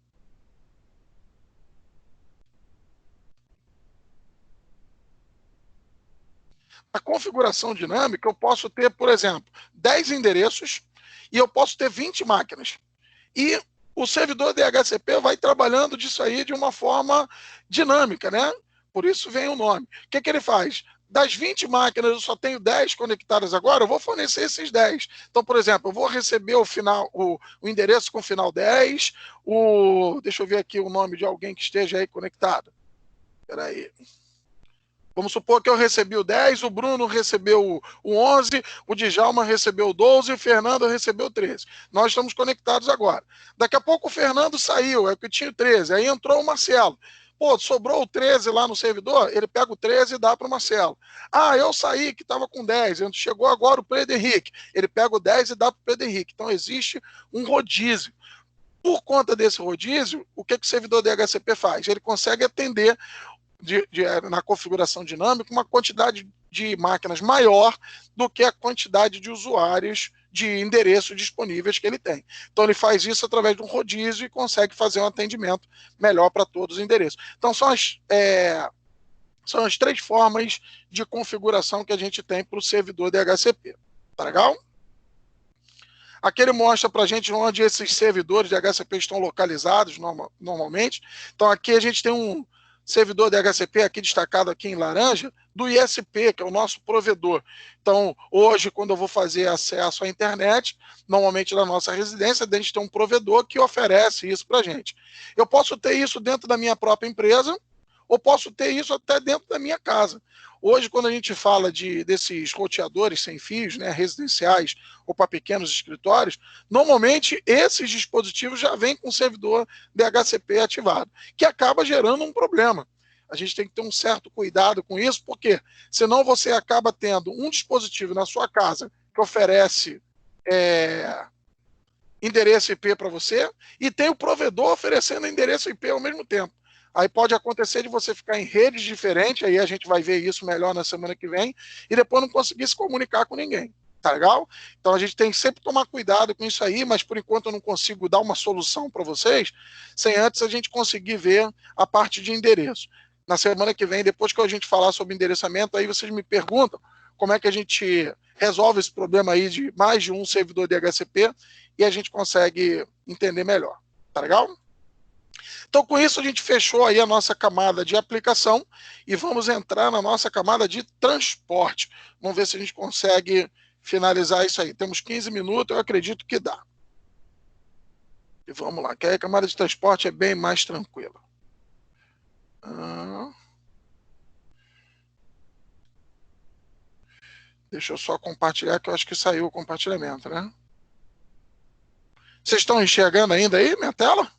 A configuração dinâmica, eu posso ter, por exemplo, 10 endereços e eu posso ter 20 máquinas. E o servidor DHCP vai trabalhando disso aí de uma forma dinâmica, né? Por isso vem o nome. O que ele faz? Das 20 máquinas, eu só tenho 10 conectadas agora, eu vou fornecer esses 10. Então, por exemplo, eu vou receber o endereço com final 10, deixa eu ver aqui o nome de alguém que esteja aí conectado. Espera aí. Vamos supor que eu recebi o 10, o Bruno recebeu o 11, o Djalma recebeu o 12 e o Fernando recebeu o 13. Nós estamos conectados agora. Daqui a pouco o Fernando saiu, é que tinha o 13, aí entrou o Marcelo. Pô, sobrou o 13 lá no servidor, ele pega o 13 e dá para o Marcelo. Ah, eu saí que estava com 10, chegou agora o Pedro Henrique, ele pega o 10 e dá para o Pedro Henrique. Então existe um rodízio. Por conta desse rodízio, o que o servidor DHCP faz? Ele consegue atender na configuração dinâmica uma quantidade de máquinas maior do que a quantidade de usuários de endereços disponíveis que ele tem. Então ele faz isso através de um rodízio e consegue fazer um atendimento melhor para todos os endereços. Então são as 3 formas de configuração que a gente tem para o servidor DHCP. Tá legal? Aqui ele mostra para a gente onde esses servidores de DHCP estão localizados normalmente. Então aqui a gente tem um servidor DHCP aqui destacado aqui em laranja, do ISP, que é o nosso provedor. Então, hoje, quando eu vou fazer acesso à internet, normalmente na nossa residência, a gente tem um provedor que oferece isso para a gente. Eu posso ter isso dentro da minha própria empresa, ou posso ter isso até dentro da minha casa. Hoje, quando a gente fala desses roteadores sem fios, né, residenciais ou para pequenos escritórios, normalmente esses dispositivos já vêm com o servidor DHCP ativado, que acaba gerando um problema. A gente tem que ter um certo cuidado com isso, porque senão você acaba tendo um dispositivo na sua casa que oferece endereço IP para você e tem o provedor oferecendo endereço IP ao mesmo tempo. Aí pode acontecer de você ficar em redes diferentes, aí a gente vai ver isso melhor na semana que vem, e depois não conseguir se comunicar com ninguém. Tá legal? Então a gente tem que sempre tomar cuidado com isso aí, mas por enquanto eu não consigo dar uma solução para vocês, sem antes a gente conseguir ver a parte de endereço. Na semana que vem, depois que a gente falar sobre endereçamento, aí vocês me perguntam como é que a gente resolve esse problema aí de mais de um servidor de DHCP e a gente consegue entender melhor. Tá legal? Então, com isso, a gente fechou aí a nossa camada de aplicação e vamos entrar na nossa camada de transporte. Vamos ver se a gente consegue finalizar isso aí. Temos 15 minutos, eu acredito que dá. E vamos lá, que aí a camada de transporte é bem mais tranquila. Deixa eu só compartilhar, que eu acho que saiu o compartilhamento, né? Vocês estão enxergando ainda aí minha tela?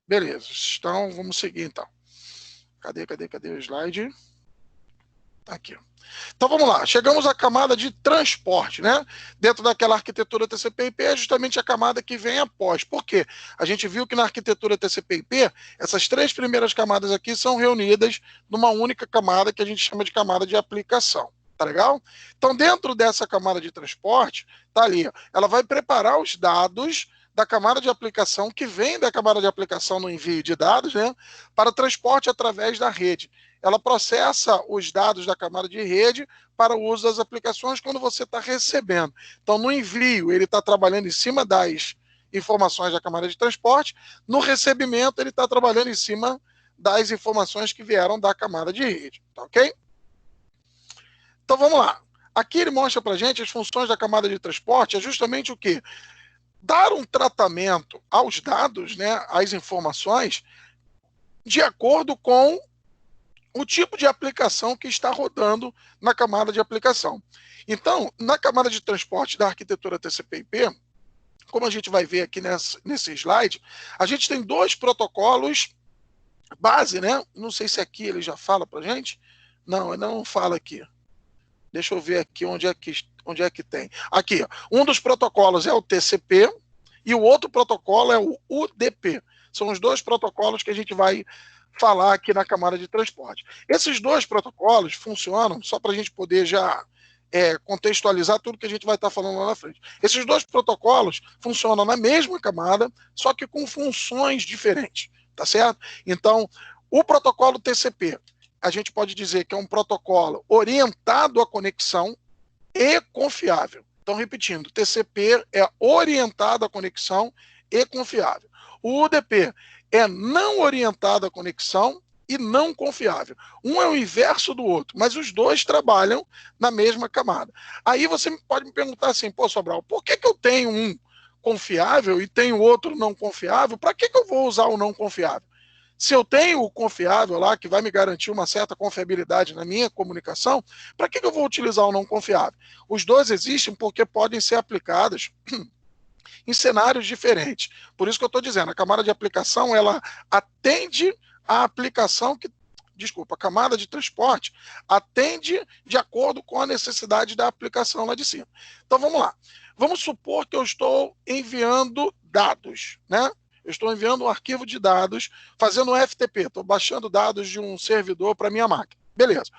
Beleza, então vamos seguir então. Cadê o slide? Tá aqui. Então vamos lá, chegamos à camada de transporte, né? Dentro daquela arquitetura TCP/IP é justamente a camada que vem após. Por quê? A gente viu que na arquitetura TCP/IP, essas 3 primeiras camadas aqui são reunidas numa única camada que a gente chama de camada de aplicação. Tá legal? Então, dentro dessa camada de transporte, tá ali, ó, ela vai preparar os dados da camada de aplicação, que vem da camada de aplicação no envio de dados, né, para transporte através da rede. Ela processa os dados da camada de rede para o uso das aplicações quando você está recebendo. Então, no envio, ele está trabalhando em cima das informações da camada de transporte, no recebimento, ele está trabalhando em cima das informações que vieram da camada de rede. Tá ok? Então, vamos lá. Aqui ele mostra para a gente as funções da camada de transporte, é justamente o quê? Dar um tratamento aos dados, né, às informações, de acordo com o tipo de aplicação que está rodando na camada de aplicação. Então, na camada de transporte da arquitetura TCP/IP, como a gente vai ver aqui nesse slide, a gente tem dois protocolos base, né? Não sei se aqui ele já fala para a gente. Não, ainda não fala aqui. Deixa eu ver aqui onde é que tem. Aqui, ó. Um dos protocolos é o TCP e o outro protocolo é o UDP. São os dois protocolos que a gente vai falar aqui na camada de transporte. Esses dois protocolos funcionam, só para a gente poder já contextualizar tudo que a gente vai estar falando lá na frente. Esses dois protocolos funcionam na mesma camada, só que com funções diferentes, tá certo? Então, o protocolo TCP, a gente pode dizer que é um protocolo orientado à conexão e confiável. Então, repetindo, TCP é orientado à conexão e confiável. O UDP é não orientado à conexão e não confiável. Um é o inverso do outro, mas os dois trabalham na mesma camada. Aí você pode me perguntar assim, pô, Sobral, por que eu tenho um confiável e tenho outro não confiável? Para que eu vou usar o não confiável? Se eu tenho o confiável lá, que vai me garantir uma certa confiabilidade na minha comunicação, para que eu vou utilizar o não confiável? Os dois existem porque podem ser aplicados em cenários diferentes. Por isso que eu estou dizendo, a camada de aplicação, ela atende a aplicação que, a camada de transporte atende de acordo com a necessidade da aplicação lá de cima. Então vamos lá. Vamos supor que eu estou enviando dados, né? Eu estou enviando um arquivo de dados, fazendo um FTP, estou baixando dados de um servidor para minha máquina. Beleza.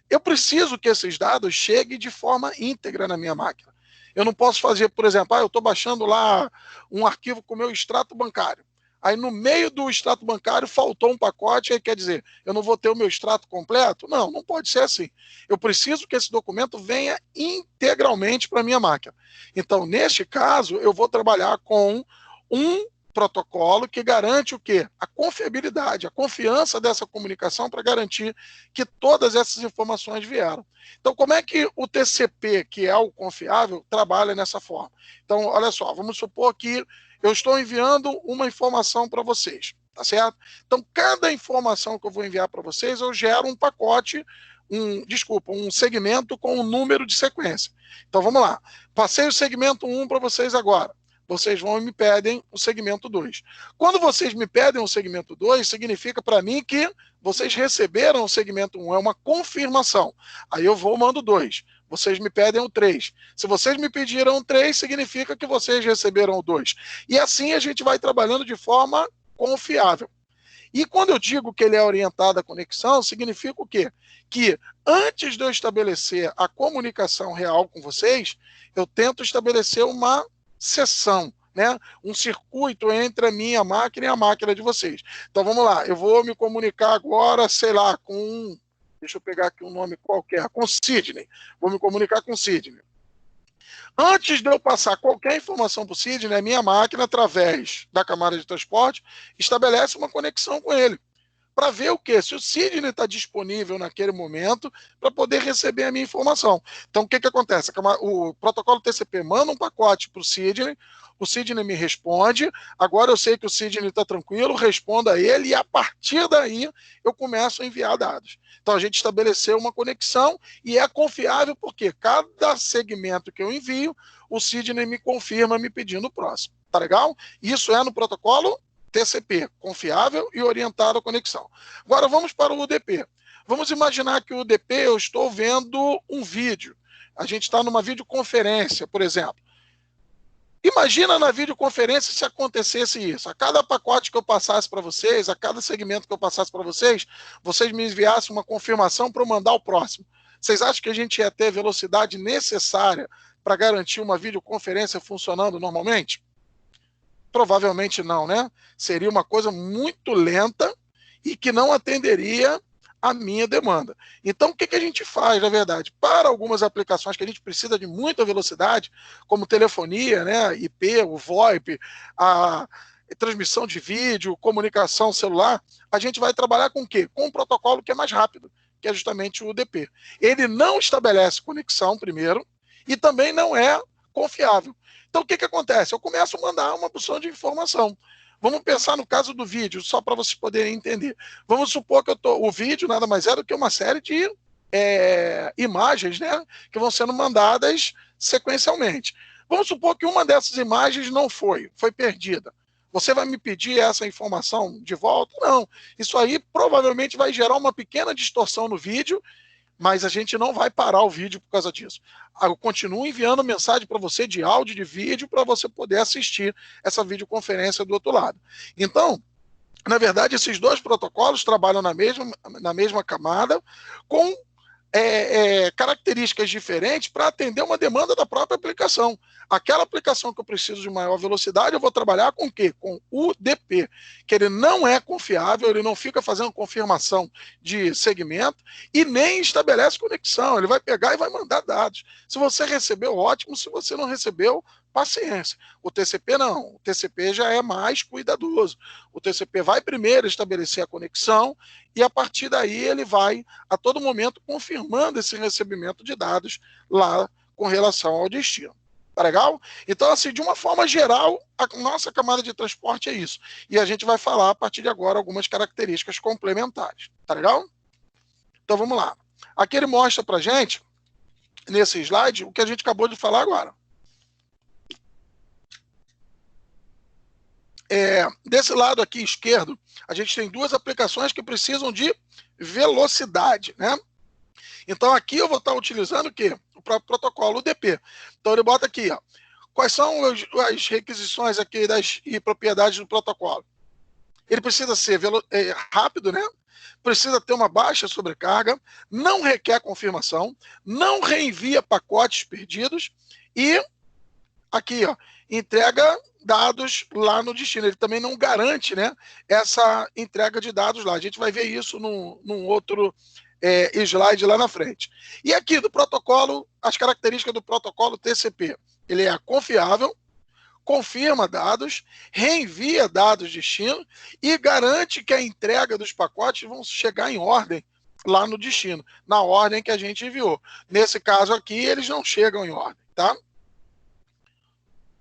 Eu preciso que esses dados cheguem de forma íntegra na minha máquina. Eu não posso fazer, por exemplo, eu estou baixando lá um arquivo com o meu extrato bancário. Aí no meio do extrato bancário faltou um pacote, aí quer dizer, eu não vou ter o meu extrato completo? Não, não pode ser assim. Eu preciso que esse documento venha integralmente para a minha máquina. Então, neste caso, eu vou trabalhar com um protocolo que garante o quê? A confiabilidade, a confiança dessa comunicação para garantir que todas essas informações vieram. Então, como é que o TCP, que é o confiável, trabalha nessa forma? Então, olha só, vamos supor que eu estou enviando uma informação para vocês, tá certo? Então, cada informação que eu vou enviar para vocês, eu gero um pacote, um segmento com um número de sequência. Então, vamos lá. Passei o segmento 1 para vocês agora. Vocês vão e me pedem o segmento 2. Quando vocês me pedem o segmento 2, significa para mim que vocês receberam o segmento 1, é uma confirmação. Aí eu vou e mando 2. Vocês me pedem o 3. Se vocês me pediram o 3, significa que vocês receberam o 2. E assim a gente vai trabalhando de forma confiável. E quando eu digo que ele é orientado à conexão, significa o quê? Que antes de eu estabelecer a comunicação real com vocês, eu tento estabelecer uma seção, né? Um circuito entre a minha máquina e a máquina de vocês. Então vamos lá, eu vou me comunicar agora, sei lá, com, deixa eu pegar aqui um nome qualquer, com Sidney. Vou me comunicar com Sidney. Antes de eu passar qualquer informação para o Sidney, a minha máquina, através da camada de transporte, estabelece uma conexão com ele. Para ver o quê? Se o Sidney está disponível naquele momento para poder receber a minha informação. Então, o que acontece? O protocolo TCP manda um pacote para o Sidney me responde, agora eu sei que o Sidney está tranquilo, respondo a ele e a partir daí eu começo a enviar dados. Então, a gente estabeleceu uma conexão e é confiável porque cada segmento que eu envio, o Sidney me confirma me pedindo o próximo. Tá legal? Isso é no protocolo TCP, confiável e orientado à conexão. Agora vamos para o UDP. Vamos imaginar que o UDP eu estou vendo um vídeo. A gente está numa videoconferência, por exemplo. Imagina na videoconferência se acontecesse isso. A cada pacote que eu passasse para vocês, a cada segmento que eu passasse para vocês, vocês me enviassem uma confirmação para eu mandar o próximo. Vocês acham que a gente ia ter a velocidade necessária para garantir uma videoconferência funcionando normalmente? Provavelmente não, né? Seria uma coisa muito lenta e que não atenderia a minha demanda. Então, o que a gente faz, na verdade? Para algumas aplicações que a gente precisa de muita velocidade, como telefonia, né, IP, o VoIP, a transmissão de vídeo, comunicação celular, a gente vai trabalhar com o quê? Com um protocolo que é mais rápido, que é justamente o UDP. Ele não estabelece conexão, primeiro, e também não é confiável. Então, o que acontece? Eu começo a mandar uma porção de informação. Vamos pensar no caso do vídeo, só para vocês poderem entender. Vamos supor que o vídeo nada mais é do que uma série de imagens, né, que vão sendo mandadas sequencialmente. Vamos supor que uma dessas imagens não foi perdida. Você vai me pedir essa informação de volta? Não. Isso aí provavelmente vai gerar uma pequena distorção no vídeo, mas a gente não vai parar o vídeo por causa disso. Eu continuo enviando mensagem para você de áudio, de vídeo, para você poder assistir essa videoconferência do outro lado. Então, na verdade, esses dois protocolos trabalham na mesma camada, com características diferentes para atender uma demanda da própria aplicação. Aquela aplicação que eu preciso de maior velocidade, eu vou trabalhar com o quê? Com UDP, que ele não é confiável, ele não fica fazendo confirmação de segmento e nem estabelece conexão. Ele vai pegar e vai mandar dados. Se você recebeu, ótimo. Se você não recebeu, paciência. O TCP não. O TCP já é mais cuidadoso. O TCP vai primeiro estabelecer a conexão e a partir daí ele vai a todo momento confirmando esse recebimento de dados lá com relação ao destino. Tá legal? Então, assim, de uma forma geral, a nossa camada de transporte é isso. E a gente vai falar a partir de agora algumas características complementares. Tá legal? Então vamos lá. Aqui ele mostra pra gente, nesse slide, o que a gente acabou de falar agora. Desse lado aqui esquerdo, a gente tem duas aplicações que precisam de velocidade, né? Então aqui eu vou estar utilizando o quê? O próprio protocolo UDP. Então ele bota aqui, ó, quais são as requisições aqui e propriedades do protocolo. Ele precisa ser rápido, né? Precisa ter uma baixa sobrecarga, não requer confirmação, não reenvia pacotes perdidos e aqui, ó, entrega dados lá no destino. Ele também não garante, né, essa entrega de dados lá. A gente vai ver isso num outro slide lá na frente. E aqui do protocolo, as características do protocolo TCP. Ele é confiável, confirma dados, reenvia dados de destino e garante que a entrega dos pacotes vão chegar em ordem lá no destino, na ordem que a gente enviou. Nesse caso aqui, eles não chegam em ordem, tá?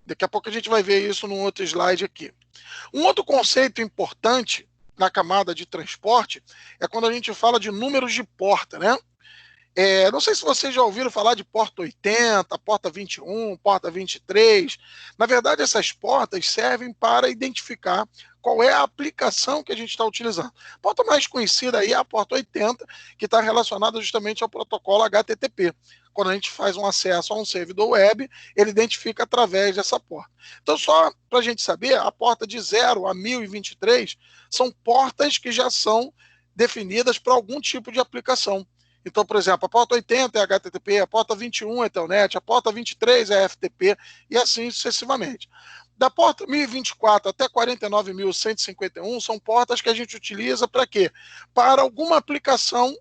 Daqui a pouco a gente vai ver isso num outro slide aqui. Um outro conceito importante na camada de transporte é quando a gente fala de números de porta, né? Não sei se vocês já ouviram falar de porta 80, porta 21, porta 23. Na verdade, essas portas servem para identificar qual é a aplicação que a gente está utilizando. A porta mais conhecida aí é a porta 80, que está relacionada justamente ao protocolo HTTP. Quando a gente faz um acesso a um servidor web, ele identifica através dessa porta. Então, só para a gente saber, a porta de 0 a 1023 são portas que já são definidas para algum tipo de aplicação. Então, por exemplo, a porta 80 é HTTP, a porta 21 é Telnet, a porta 23 é FTP e assim sucessivamente. Da porta 1024 até 49.151 são portas que a gente utiliza para quê? Para alguma aplicação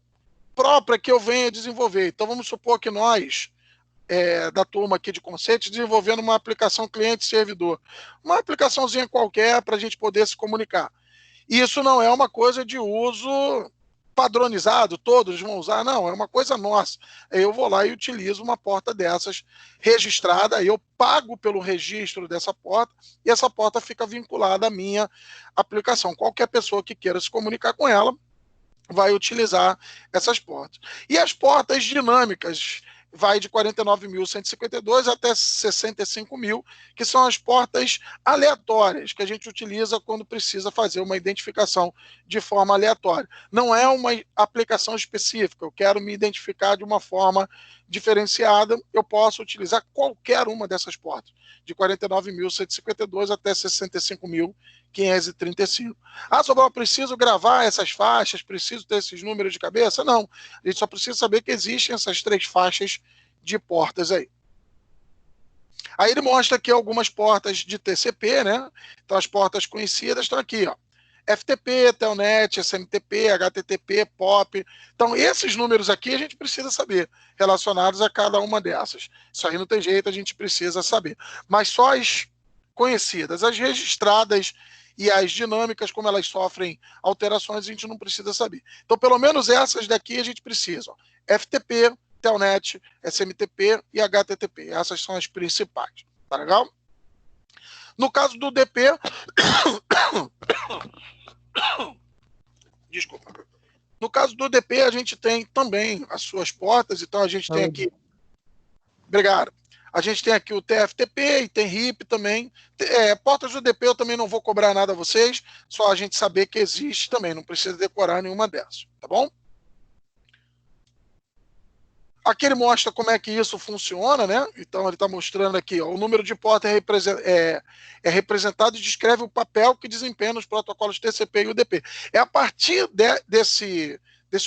própria que eu venha desenvolver. Então, vamos supor que nós, da turma aqui de conceitos, desenvolvendo uma aplicação cliente-servidor. Uma aplicaçãozinha qualquer para a gente poder se comunicar. Isso não é uma coisa de uso padronizado, todos vão usar, não, é uma coisa nossa. Eu vou lá e utilizo uma porta dessas registrada, eu pago pelo registro dessa porta e essa porta fica vinculada à minha aplicação. Qualquer pessoa que queira se comunicar com ela vai utilizar essas portas. E as portas dinâmicas vai de 49.152 até 65.000, que são as portas aleatórias que a gente utiliza quando precisa fazer uma identificação de forma aleatória. Não é uma aplicação específica, eu quero me identificar de uma forma diferenciada, eu posso utilizar qualquer uma dessas portas, de 49.152 até 65.535. Ah, Sobral, preciso gravar essas faixas, preciso ter esses números de cabeça? Não, a gente só precisa saber que existem essas 3 faixas de portas aí. Aí ele mostra aqui algumas portas de TCP, né? Então as portas conhecidas estão aqui, ó. FTP, Telnet, SMTP, HTTP, POP. Então esses números aqui a gente precisa saber, relacionados a cada uma dessas. Isso aí não tem jeito, a gente precisa saber. Mas só as conhecidas, as registradas e as dinâmicas, como elas sofrem alterações, a gente não precisa saber. Então pelo menos essas daqui a gente precisa, ó. FTP, Telnet, SMTP e HTTP. Essas são as principais. Tá legal? No caso do DP, desculpa. No caso do DP, a gente tem também as suas portas, então a gente tem aqui. Obrigado. A gente tem aqui o TFTP e tem RIP também. Portas do DP eu também não vou cobrar nada a vocês, só a gente saber que existe também, não precisa decorar nenhuma dessas, tá bom? Aqui ele mostra como é que isso funciona, né? Então ele está mostrando aqui, ó, o número de porta é representado e descreve o papel que desempenha nos protocolos TCP e UDP. É a partir desse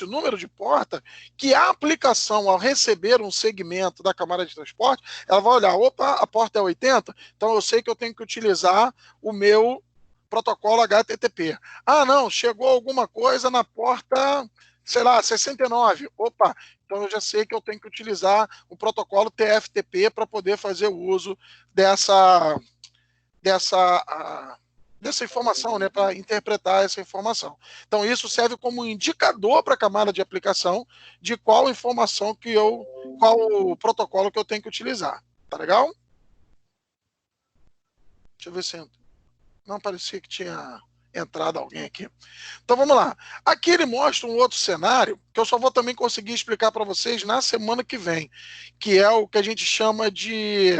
número de porta que a aplicação, ao receber um segmento da camada de transporte, ela vai olhar, opa, a porta é 80, então eu sei que eu tenho que utilizar o meu protocolo HTTP. Ah, não, chegou alguma coisa na porta, sei lá, 69. Opa, então eu já sei que eu tenho que utilizar o protocolo TFTP para poder fazer o uso dessa informação, né, para interpretar essa informação. Então isso serve como indicador para a camada de aplicação de qual informação qual o protocolo que eu tenho que utilizar. Tá legal? Deixa eu ver se não parecia que tinha entrado alguém aqui. Então vamos lá. Aqui ele mostra um outro cenário que eu só vou também conseguir explicar para vocês na semana que vem, que é o que a gente chama de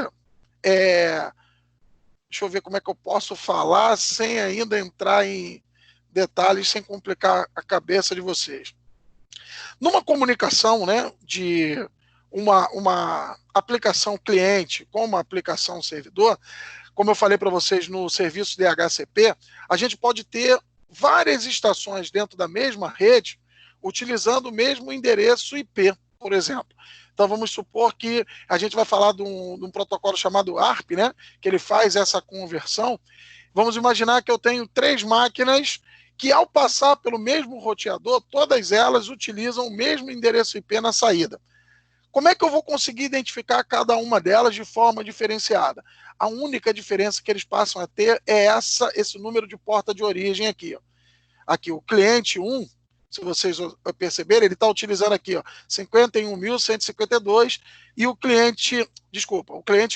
deixa eu ver como é que eu posso falar sem ainda entrar em detalhes, sem complicar a cabeça de vocês. Numa comunicação, né, de uma aplicação cliente com uma aplicação servidor, como eu falei para vocês no serviço DHCP, a gente pode ter várias estações dentro da mesma rede utilizando o mesmo endereço IP, por exemplo. Então vamos supor que a gente vai falar de um protocolo chamado ARP, né, que ele faz essa conversão. Vamos imaginar que eu tenho 3 máquinas que, ao passar pelo mesmo roteador, todas elas utilizam o mesmo endereço IP na saída. Como é que eu vou conseguir identificar cada uma delas de forma diferenciada? A única diferença que eles passam a ter é esse número de porta de origem aqui. Ó. Aqui, o cliente 1, se vocês perceberem, ele está utilizando aqui, ó, 51.152 e o cliente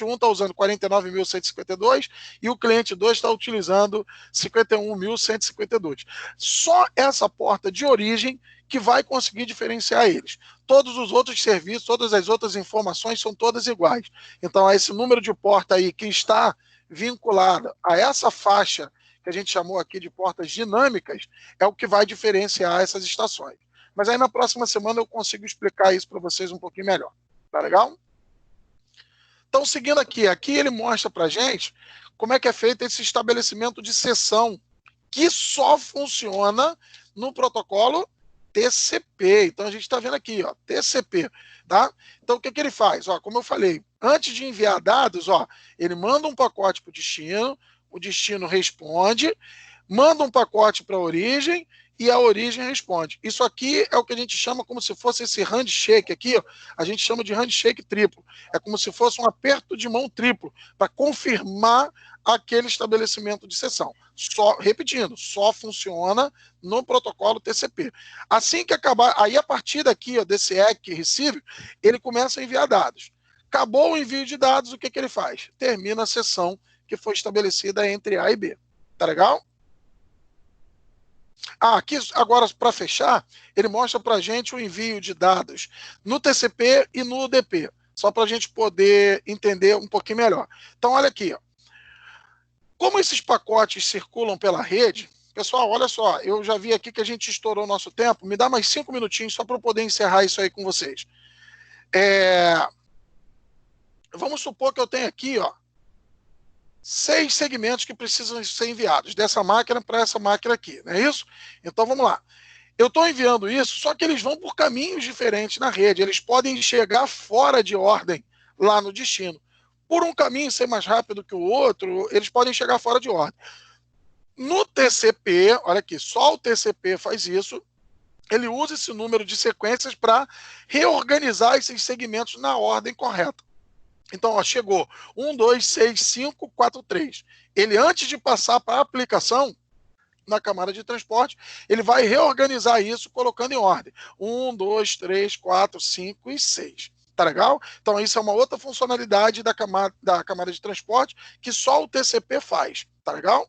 1 está usando 49.152 e o cliente 2 está utilizando 51.152. Só essa porta de origem que vai conseguir diferenciar eles. Todos os outros serviços, todas as outras informações são todas iguais. Então, esse número de porta aí que está vinculado a essa faixa que a gente chamou aqui de portas dinâmicas, é o que vai diferenciar essas estações. Mas aí na próxima semana eu consigo explicar isso para vocês um pouquinho melhor. Tá legal? Então, seguindo aqui ele mostra para a gente como é que é feito esse estabelecimento de sessão, que só funciona no protocolo TCP. Então, a gente está vendo aqui, ó, TCP. Tá? Então, o que ele faz? Ó, como eu falei, antes de enviar dados, ó, ele manda um pacote para o destino responde, manda um pacote para a origem e a origem responde. Isso aqui é o que a gente chama como se fosse esse handshake aqui, ó, a gente chama de handshake triplo. É como se fosse um aperto de mão triplo para confirmar aquele estabelecimento de sessão. Repetindo, só funciona no protocolo TCP. Assim que acabar, aí a partir daqui, ó, desse EC receive, ele começa a enviar dados. Acabou o envio de dados, o que ele faz? Termina a sessão que foi estabelecida entre A e B. Tá legal? Aqui agora, para fechar, ele mostra para a gente o envio de dados no TCP e no UDP, só para a gente poder entender um pouquinho melhor. Então, olha aqui. Ó. Como esses pacotes circulam pela rede, pessoal, olha só, eu já vi aqui que a gente estourou o nosso tempo, me dá mais 5 minutinhos só para eu poder encerrar isso aí com vocês. Vamos supor que eu tenho aqui, ó, 6 segmentos que precisam ser enviados dessa máquina para essa máquina aqui, não é isso? Então vamos lá. Eu estou enviando isso, só que eles vão por caminhos diferentes na rede. Eles podem chegar fora de ordem lá no destino. Por um caminho ser mais rápido que o outro, eles podem chegar fora de ordem. No TCP, olha aqui, só o TCP faz isso. Ele usa esse número de sequências para reorganizar esses segmentos na ordem correta. Então, ó, chegou 1, 2, 6, 5, 4, 3. Ele, antes de passar para a aplicação na camada de transporte, ele vai reorganizar isso colocando em ordem. 1, 2, 3, 4, 5 e 6. Tá legal? Então, isso é uma outra funcionalidade da camada de transporte que só o TCP faz. Tá legal?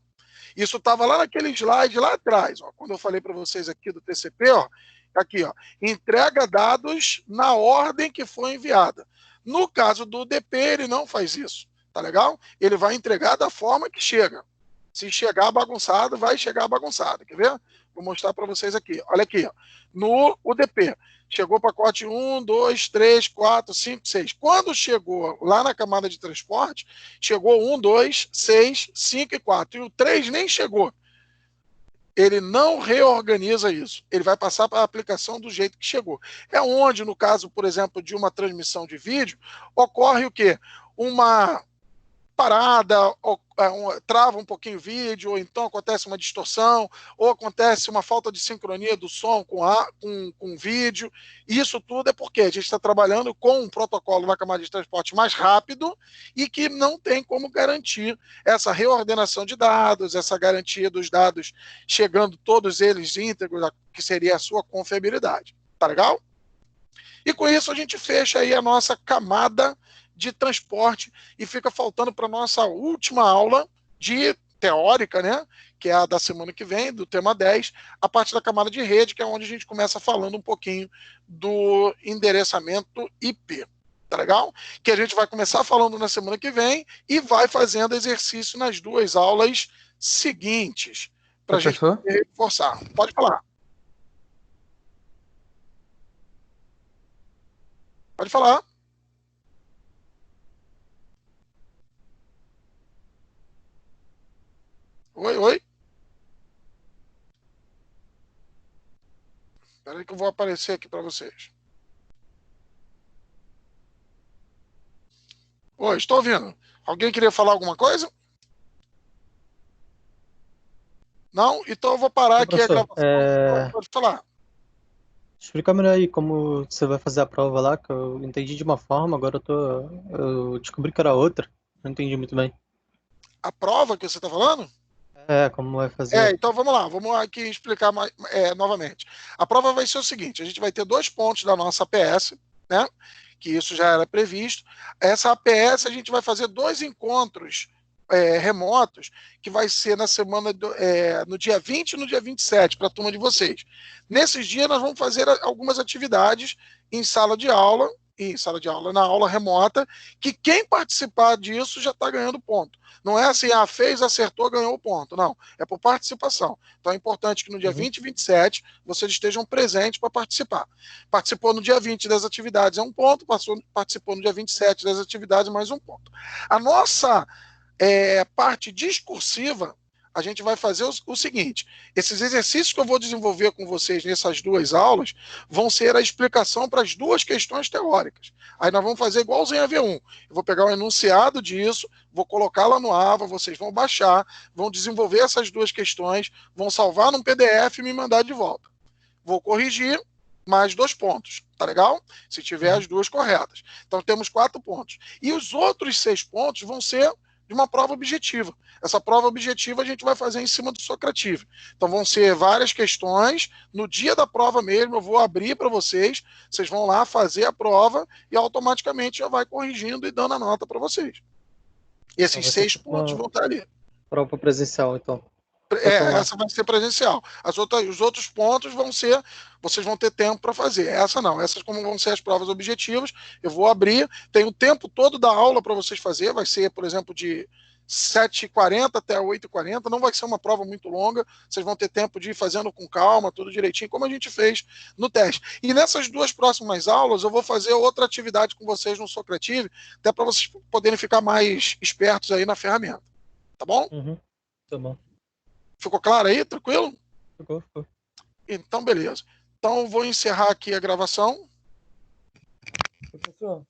Isso estava lá naquele slide lá atrás, ó, quando eu falei para vocês aqui do TCP, ó, aqui, ó, entrega dados na ordem que foi enviada. No caso do UDP, ele não faz isso, tá legal? Ele vai entregar da forma que chega. Se chegar bagunçado, vai chegar bagunçado. Quer ver? Vou mostrar para vocês aqui. Olha aqui, ó. No UDP, chegou pacote 1, 2, 3, 4, 5, 6. Quando chegou lá na camada de transporte, chegou 1, 2, 6, 5 e 4. E o 3 nem chegou. Ele não reorganiza isso. Ele vai passar para a aplicação do jeito que chegou. É onde, no caso, por exemplo, de uma transmissão de vídeo, ocorre o quê? Uma parada, ou, trava um pouquinho o vídeo, ou então acontece uma distorção, ou acontece uma falta de sincronia do som com o vídeo. Isso tudo é porque a gente está trabalhando com um protocolo na camada de transporte mais rápido e que não tem como garantir essa reordenação de dados, essa garantia dos dados chegando todos eles íntegros, que seria a sua confiabilidade. Tá legal? E com isso a gente fecha aí a nossa camada de transporte e fica faltando para a nossa última aula de teórica, né? Que é a da semana que vem, do tema 10, a parte da camada de rede, que é onde a gente começa falando um pouquinho do endereçamento IP. Tá legal? Que a gente vai começar falando na semana que vem e vai fazendo exercício nas duas aulas seguintes, para a gente reforçar. Pode falar. Pode falar. Oi, oi. Espera aí que eu vou aparecer aqui para vocês. Oi, estou ouvindo. Alguém queria falar alguma coisa? Não? Então eu vou parar aqui a Professor, gravação. Pode falar. explica melhor aí como você vai fazer a prova lá, que eu entendi de uma forma, agora eu descobri que era outra. Não entendi muito bem. A prova que você está falando? Como vai fazer? Então vamos lá, vamos aqui explicar novamente. A prova vai ser o seguinte: a gente vai ter 2 pontos da nossa APS, né? Que isso já era previsto. Essa APS a gente vai fazer 2 encontros remotos, que vai ser na semana no dia 20 e no dia 27, para a turma de vocês. Nesses dias nós vamos fazer algumas atividades em sala de aula, na aula remota, que quem participar disso já está ganhando ponto. Não é assim, fez, acertou, ganhou o ponto. Não, é por participação. Então é importante que no dia 20 e 27 vocês estejam presentes para participar. Participou no dia 20 das atividades é 1 ponto, participou no dia 27 das atividades mais 1 ponto. A nossa parte discursiva, a gente vai fazer o seguinte: esses exercícios que eu vou desenvolver com vocês nessas 2 aulas vão ser a explicação para as 2 questões teóricas. Aí nós vamos fazer igualzinho a V1. Eu vou pegar o enunciado disso, vou colocar lá no AVA, vocês vão baixar, vão desenvolver essas 2 questões, vão salvar num PDF e me mandar de volta. Vou corrigir mais 2 pontos, tá legal? Se tiver as 2 corretas. Então temos 4 pontos. E os outros 6 pontos vão ser de uma prova objetiva. Essa prova objetiva a gente vai fazer em cima do Socrative. Então vão ser várias questões. No dia da prova mesmo, eu vou abrir para vocês. Vocês vão lá fazer a prova e automaticamente já vai corrigindo e dando a nota para vocês. E Então esses vai ser 6 tipo pontos vão estar ali. prova presencial, então. Vai tomar. Essa vai ser presencial. Os outros pontos vão ser, vocês vão ter tempo para fazer. Essa não. Essas, como vão ser as provas objetivas, eu vou abrir. Tem o tempo todo da aula para vocês fazer. Vai ser, por exemplo, de 7h40 até 8h40. Não vai ser uma prova muito longa. Vocês vão ter tempo de ir fazendo com calma, tudo direitinho, como a gente fez no teste. E nessas 2 próximas aulas, eu vou fazer outra atividade com vocês no Socrative, até para vocês poderem ficar mais espertos aí na ferramenta. Tá bom? Tá bom. Ficou claro aí? Tranquilo? Ficou. Então, beleza. Então, vou encerrar aqui a gravação. Professor,